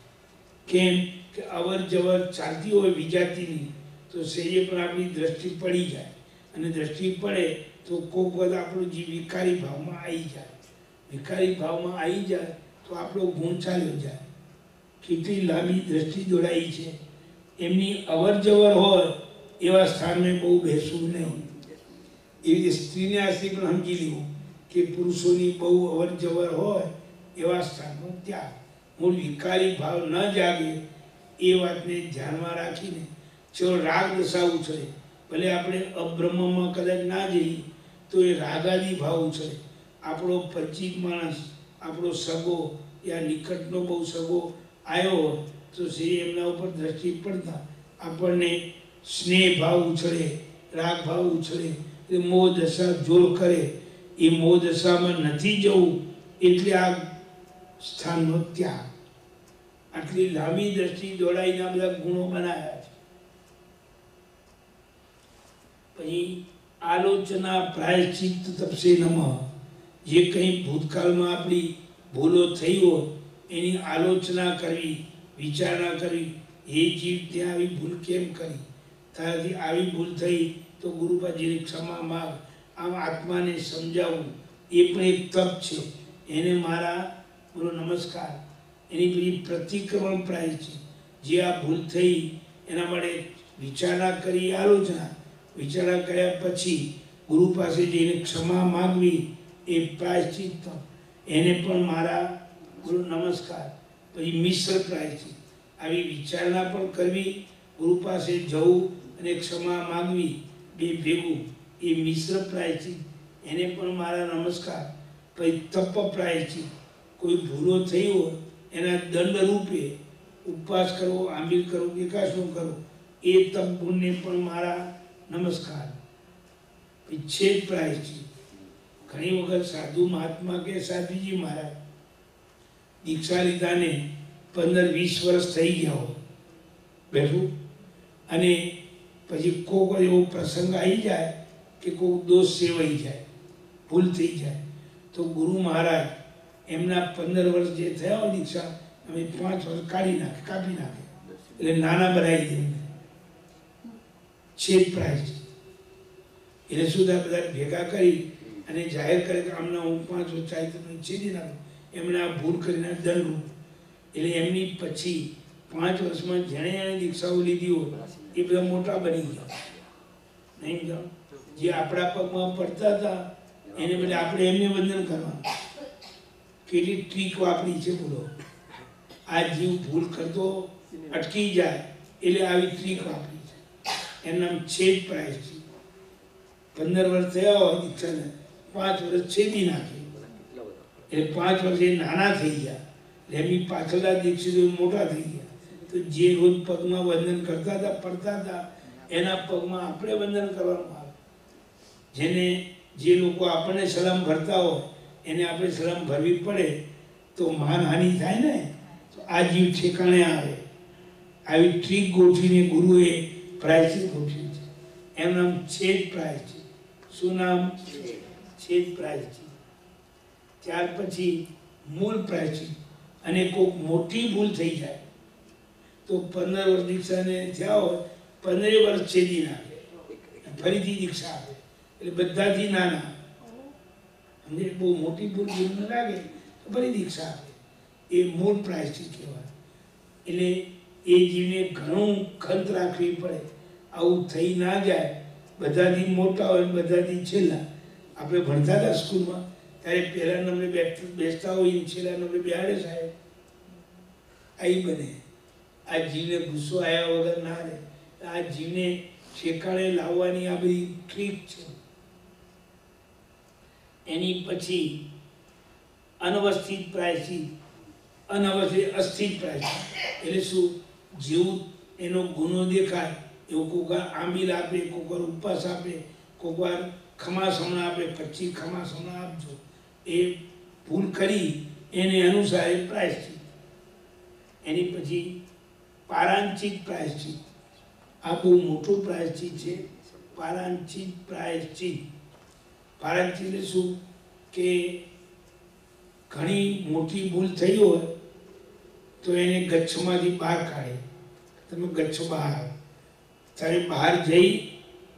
કેમ કે અવર જવર ચાલતી હોય વિજાતીની તો સહેજે પણ આપણી દ્રષ્ટિ પડી જાય, અને દ્રષ્ટિ પડે તો કોક વખત આપણો જીવ વિકારી ભાવમાં આવી જાય. વિકારી ભાવમાં આવી જાય તો આપણો ગુણ ચાલ્યો જાય. કેટલી લાંબી દ્રષ્ટિ દોડાઈ છે, એમની અવર જવર હોય એવા સ્થાનમાં બહુ બેસવું નહીં. એવી રીતે સ્ત્રીને આશ્રય પણ સમજી લેવું કે પુરુષોની બહુ અવર જવર હોય એવા સ્થાનનો ત્યાગ. મૂળ વિકારી ભાવ ન જાગે એ વાતને ધ્યાનમાં રાખીને જો રાગ દશા ઉછળે, ભલે આપણે અબ્રહ્મમાં કદાચ ના જઈએ તો એ રાગાદી ભાવ ઉછળે. આપણો પરિચિત માણસ, આપણો સગો યા નિકટનો બહુ સગો આવ્યો હોય તો શ્રી એમના ઉપર દ્રષ્ટિ પડતા આપણને સ્નેહ ભાવ ઉછળે, રાગ ભાવ ઉછળે, એટલે મોહ દશા જોર કરે. એ મોહ દશામાં નથી જવું એટલે આ સ્થાનનો ત્યાગ. આટલી લાંબી દ્રષ્ટિ દોડાઈને આ બધા ગુણો બનાવ્યા છે. પછી આલોચના પ્રાયશ્ચિત્ત તપસે નમઃ. જે કંઈ ભૂતકાળમાં આપણી ભૂલો થઈ હોય એની આલોચના કરવી, વિચારણા કરવી. એ જીવ ત્યાં આવી ભૂલ કેમ કરી, તારાથી આવી ભૂલ થઈ તો ગુરુપાજીની ક્ષમા માગ. આમ આત્માને સમજાવવું એ પણ એક તપ છે, એને મારા બોલો નમસ્કાર. એની બધી પ્રતિક્રમણ પ્રાયશ્ચિત્ત, જે આ ભૂલ થઈ એના માટે વિચારણા કરી, આલોચના, વિચારણા કર્યા પછી ગુરુ પાસે જઈને ક્ષમા માગવી, એ પ્રાયશ્ચિત્ત, એને પણ મારા ગુરુ નમસ્કાર. પછી મિશ્ર પ્રાયશ્ચિત્ત, આવી વિચારણા પણ કરવી, ગુરુ પાસે જવું અને ક્ષમા માગવી, બે ભેગું, એ મિશ્ર પ્રાયશ્ચિત્ત, એને પણ મારા નમસ્કાર. પછી તપ પ્રાયશ્ચિત્ત, કોઈ ભૂલો થઈ હોય એના દંડ રૂપે ઉપવાસ કરવો, આંબીલ કરવો, એકાસનું કરવો, એ તપ ગુણને પણ મારા નમસ્કાર. છેદ પ્રાયશ્ચિત્ત, ઘણી વખત સાધુ મહાત્મા કે સાધુજી મહારાજ દીક્ષા લીધાને 15-20 વર્ષ થઈ ગયા હોય બેઠું, અને પછી કોઈક એવો પ્રસંગ આવી જાય કે કોઈક દોષ સેવાઈ જાય, ભૂલ થઈ જાય, તો ગુરુ મહારાજ એમના 15 વર્ષ જે થયા હોય દીક્ષા, અમે 5 વર્ષ કાઢી નાખે, કાપી નાખે, એટલે નાના બનાવી દે. છેદ પ્રાયશ્ચિત્ત એટલે સુધા બધા ભેગા કરી અને જાહેર કરે કે આમના હું 5 વર્ષ ચાહી તમને છેદી નાખું, એમને આ ભૂલ કરીને દંડ. એટલે એમની પછી 5 વર્ષમાં જેણે એને દીક્ષાઓ લીધી હોય એ બધા મોટા બની ગયા. નહીં જાઓ, જે આપણા પગમાં પડતા હતા એને બદલે આપણે એમને વંદન કરવાનું. કેટલી ટ્રીક વાપરી છે બોલો. આ જીવ ભૂલ કરતો અટકી જાય એટલે આવી ટ્રીક વાપરી છે. એનું નામ છેદ પ્રાયશ્ચિત. 15 વર્ષ થયા હોય દીક્ષાને, 5 વર્ષ છેદી નાખે, એટલે 5 વર્ષ એ નાના થઈ ગયા, એટલે એમની પાછળના દીક્ષિતો મોટા થઈ ગયા. તો જે રોજ પગમાં વંદન કરતા હતા, પડતા હતા, એના પગમાં આપણે વંદન કરવાનું આવે. જેને જે લોકો આપણને સલામ ભરતા હોય એને આપણે સલામ ભરવી પડે તો માનહાનિ થાય ને, તો આ જીવ ઠેકાણે આવે. આવી ટ્રીક ગોઠવીને ગુરુએ પ્રાયશ્ચિત ગોઠવ્યું છે. એનું નામ છેદ પ્રાયશ્ચિત. શું નામ? છેદ પ્રાયશ્ચિત. ત્યાર પછી મૂળ પ્રાયશ્ચિત. અને કોઈક મોટી ભૂલ થઈ જાય તો 15 વર્ષ દીક્ષાને થયા હોય, 15 વર્ષ છેદી નાખે, ફરીથી દીક્ષા આપે, એટલે બધાથી નાના. અને બહુ મોટી ભૂલ ન લાગે તો ફરી દીક્ષા આપે. એ મૂળ પ્રાયશ્ચિત કહેવાય. એટલે એ જીવને ઘણું ખંત રાખવી પડે, આવું થઈ ના જાય. બધાથી મોટા હોય, બધાથી છેલ્લા. આપણે ભણતા હતા સ્કૂલમાં ત્યારે પહેલા નંબરે બેસતા હોય, છેલ્લા નંબરે બેહાડે સાહેબ. આવી બને. આ જીવને ગુસ્સો આવ્યા વગર ના રહે. આ જીવને ઠેકાણે લાવવાની આ બધી ટ્રીક છે. એની પછી અનવસ્થિત પ્રાયશ્ચિત. અનવસ્થિત અસ્થિત પ્રાયશ્ચિત એટલે શું? જેવું એનો ગુનો દેખાય એવું કોઈક વાર આંબીલ આપે, કોઈક વાર ઉપવાસ આપે, કોઈક વાર ખમાસમણા આપે, 25 ખમાસમણા આપજો. એ ભૂલ કરી એને અનુસાર એ પ્રાયશ્ચિત. એની પછી પારાંચિત પ્રાયશ્ચિત. આ બહુ મોટું પ્રાયશ્ચિત છે. પારાંચિત પ્રાયશ્ચિત. પારાંચિત એટલે શું? કે ઘણી મોટી ભૂલ થઈ હોય તો એને ગચ્છમાંથી બહાર કાઢે. તમે ગચ્છ બહાર, ત્યારે બહાર જઈ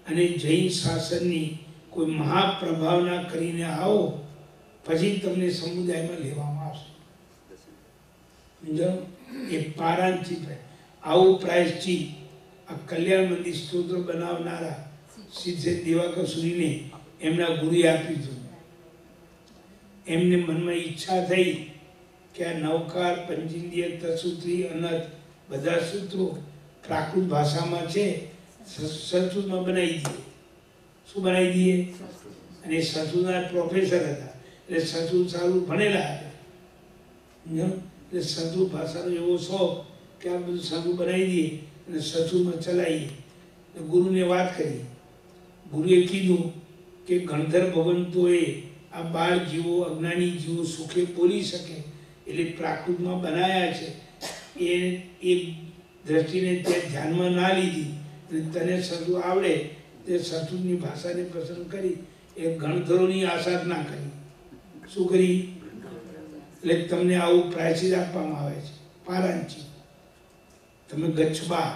અને જૈન શાસનની કોઈ મહાપ્રભાવના કરીને આવો, પછી તમને સમુદાયમાં લેવામાં આવશે. સમજો? એ પારાંચિત. આવું પ્રાયશ્ચિત આ કલ્યાણ મંદિર સ્તોત્ર બનાવનારા સિદ્ધ દિવાકર સુરીને એમના ગુરુએ આપ્યું હતું. એમને મનમાં ઈચ્છા થઈ કે આ નવકાર, પંચેન્દ્રિય, તત્સૂત્રી, અનર્થ બધા સૂત્રો પ્રાકૃત ભાષામાં છે, સંસ્કૃતમાં બનાવી દઈએ. શું બનાવી દઈએ? અને સંસ્કૃતના પ્રોફેસર હતા, એટલે સંસ્કૃત સારું ભણેલા હતા. એટલે સંસ્કૃત ભાષાનો એવો શોખ કે આ બધું સંસ્કૃત બનાવી દઈએ અને સંસ્કૃતમાં ચલાવીએ. ગુરુને વાત કરી. ગુરુએ કીધું કે ગણધર ભગવંતોએ આ બાળ જીવો, અજ્ઞાની જીવો સુખે બોલી શકે એટલે પ્રાકૃતમાં બનાવ્યા છે. એ દ્રષ્ટિને તે ધ્યાનમાં ના લીધી અને તને સંસ્કૃત આવડે તે સંસ્કૃતની ભાષાને પસંદ કરી એ ગણધરોની આશા જ ના કરી. શું કરી? એટલે તમને આવું પ્રાયશ્ચિત આપવામાં આવે છે, પારાંચિત. તમે ગચ્છ બહાર.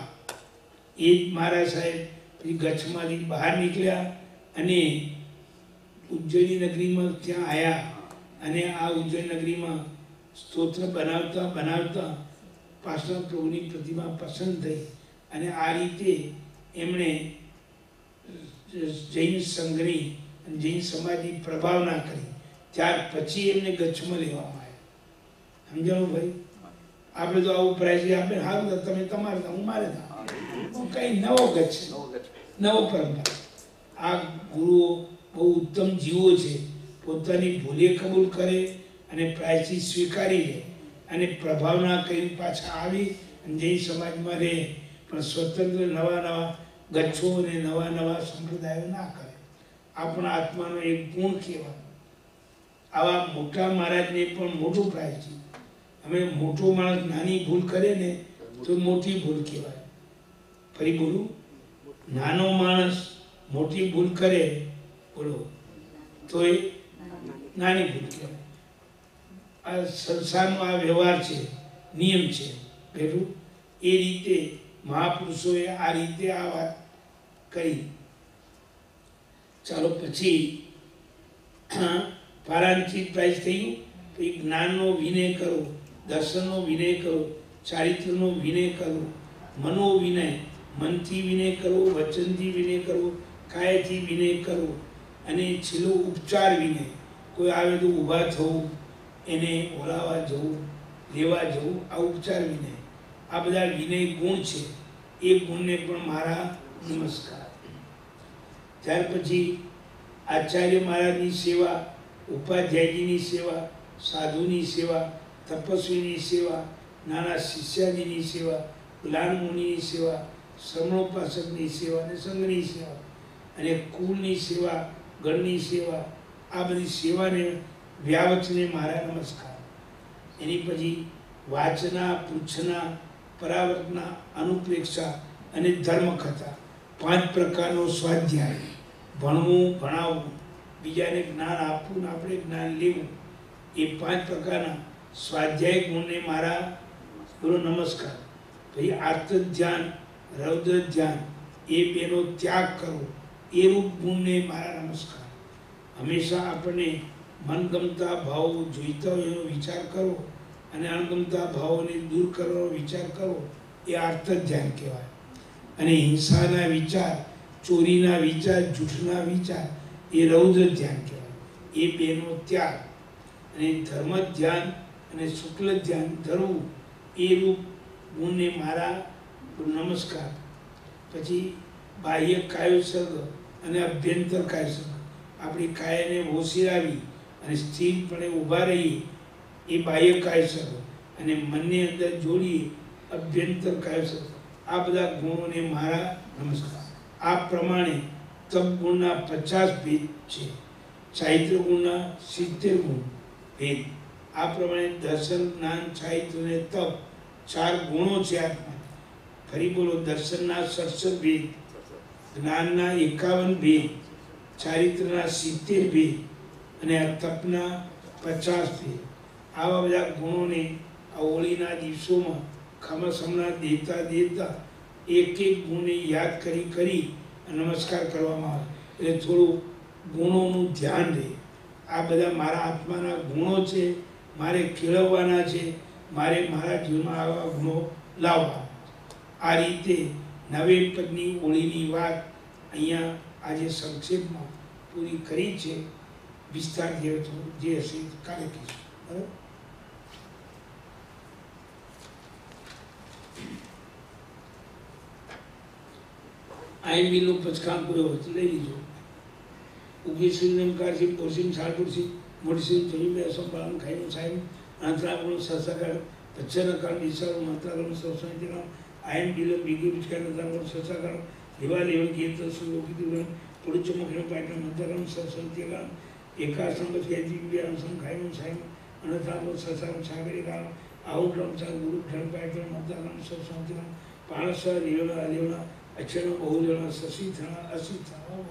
એ જ મહારાજ સાહેબ પછી ગચ્છમાંથી બહાર નીકળ્યા અને ઉજ્જૈની નગરીમાં ત્યાં આવ્યા. અને આ ઉજ્જૈન નગરીમાં સ્તોત્ર બનાવતા બનાવતા પાર્શ્વ પ્રભુની પ્રતિમા પસંદ થઈ અને આ રીતે એમણે જૈન સંઘની અને જૈન સમાજની પ્રભાવના કરી. ત્યાર પછી એમને ગચ્છમાં લેવામાં આવ્યા. સમજાણું ભાઈ? આપણે તો આવું પ્રાયશ્ચિત આપે, સારું તો તમે તમારે હું મારે કઈ નવો ગચ્છ, નવો પરંપરા. આ ગુરુઓ બહુ ઉત્તમ જીવો છે. પોતાની ભૂલે કબૂલ કરે અને પ્રાયશ્ચિત સ્વીકારી લે અને પ્રભાવના કરી પાછા આવી અને જૈન સમાજમાં રહે, પણ સ્વતંત્ર નવા નવા ગચ્છો અને નવા નવા સંપ્રદાયો ના કરે. આપણા આત્માનો એક ગુણ કહેવાય. આવા મોટા મહારાજને પણ મોટું પ્રાયશ્ચિત. અમે મોટો માણસ નાની ભૂલ કરે ને તો મોટી ભૂલ કહેવાય. ફરી બોલું, નાનો માણસ મોટી ભૂલ કરે, બોલો, તો એ નાની ભૂલ કહેવાય. આ સંસારનો આ વ્યવહાર છે, નિયમ છે. પેલું એ રીતે મહાપુરુષોએ આ રીતે આ વાત કરી. ચાલો પછી પારાંચિત પ્રાઇઝ થયું. પછી જ્ઞાનનો વિનય કરો, દર્શનનો વિનય કરો, ચારિત્રનો વિનય કરો, મનો વિનય, મનથી વિનય કરો, વચનથી વિનય કરો, કાયથી વિનય કરો, અને છેલ્લો ઉપચાર વિનય. કોઈ આવે તો ઊભા થવું, એને બોલાવવા જવું, લેવા જવું, આ ઉપચાર વિનય. આ બધા વિનય ગુણ છે. એ ગુણને પણ મારા નમસ્કાર. ત્યાર પછી આચાર્ય મહારાજની સેવા, ઉપાધ્યાયજીની સેવા, સાધુની સેવા, તપસ્વીની સેવા, નાના શિષ્યાજીની સેવા, જ્ઞાન મુનિની સેવા, શ્રમણોપાસકની સેવા અને સંઘની સેવા અને કુળની સેવા, ગણની સેવા, આ બધી સેવાને વ્યાવચને મારા નમસ્કાર. એની પછી વાચના, પૃચ્છના, પરાવર્તના, અનુપ્રેક્ષા અને ધર્મકથા, 5 પ્રકારનો સ્વાધ્યાય, ભણવું, ભણાવવું, બીજાને જ્ઞાન આપવું ને આપણે જ્ઞાન લેવું, એ 5 પ્રકારના સ્વાધ્યાય ગુણને મારા બોલો નમસ્કાર. પછી આર્ત ધ્યાન, રૌદ્ર ધ્યાન, એ બેનો ત્યાગ કરવો, એ રૂપ ગુણને મારા નમસ્કાર. હંમેશા આપણને મનગમતા ભાવો જોઈતા હોય એનો વિચાર કરવો અને અણગમતા ભાવોને દૂર કરવાનો વિચાર કરવો, એ આર્ત ધ્યાન કહેવાય. અને હિંસાના વિચાર, ચોરીના વિચાર, જૂઠના વિચાર, એ રૌદ્ર ધ્યાન કહેવાય. એ બેનો ત્યાગ. અને ધર્મ ધ્યાન અને શુક્લ ધ્યાન ધરવું, એ રૂપ ગુણને મારા નમસ્કાર. પછી બાહ્ય કાયોસર્ગ અને અભ્યંતર કાયોસર્ગ, આપણી કાયાને ઓસિરાવી અને સ્થિરપણે ઊભા રહીએ, એ બાહ્ય કાયોસર્ગ, અને મનને અંદર જોડીએ, અભ્યંતર કાયોસર્ગ. આ બધા ગુણોને મારા નમસ્કાર. આ પ્રમાણે તપ ગુણના 50 ભેદ છે, ચારિત્ર ગુણના 70 ગુણ ભેદ. આ પ્રમાણે દર્શન, જ્ઞાન, ચારિત્ર અને તપ 4 ગુણો છે આત્મા. ફરી બોલો, દર્શનના 67 ભેદ, જ્ઞાનના 51 ભેદ, ચારિત્રના 70 ભેદ અને આ તપના 50 ભેદ. આવા બધા ગુણોને આ હોળીના દિવસોમાં ખમસમણા દેતા દેતા એક એક ગુણને યાદ કરી નમસ્કાર કરવામાં આવે, એટલે થોડું ગુણોનું ધ્યાન રહે. આ બધા મારા આત્માના ગુણો છે, મારે કેળવવાના છે, મારે મારા જીવનમાં આવા ગુણો લાવવા. આ રીતે 9 પદની હોળીની વાત અહીંયા આજે સંક્ષેપમાં પૂરી કરી છે. વિસ્તાર જે હશે કાલે કહીશું. બરાબર. આઈબીનું પચકામ કોઈ હોય તો લઈ લીજો. ઉગીસિંહ નમકારસિંહ, પોસિંહ, સાળપુરસિંહ, મોટીસિંહ, જમીન, અસમ, બાળન, ખાઈનું, સાહેબ, અંતરાગુણ, સસાકાર, પચ્છનકાળ, દિશાનું, મંત્રાગુણ, સૌસાયટીનું, આયન, બિલમ, બીગી, બિચકાર, નતાગુણ, સસાકાર, લીવા, લેવન, ગીત, સુલોકિતું, થોડું ચમકનું પાટણ, મંત્રાગુણ, સસંત્યકાળ, એકાશ્રમ, પછી વિદ્યારામ, ખાઈનું, સાહેબ, અનંતરાગુણ, સસાગુણ, સાગરી કાળ, આઉટ રમ, સાગ, ગુરુ, ઠણ, પાટણ, મંત્રાગુણ, સૌસાયટીનું, પાણસ, લેવના, લેવના, અક્ષરો બહુજન, શશિથણા, અશિથણા.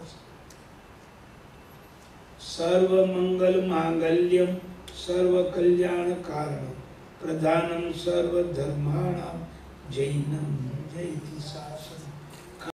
સર્વ મંગલ માંગલ્યમ સર્વ કલ્યાણ કારણમ પ્રધાનમ સર્વ ધર્માણામ જૈનમ જયતિ શાસનમ.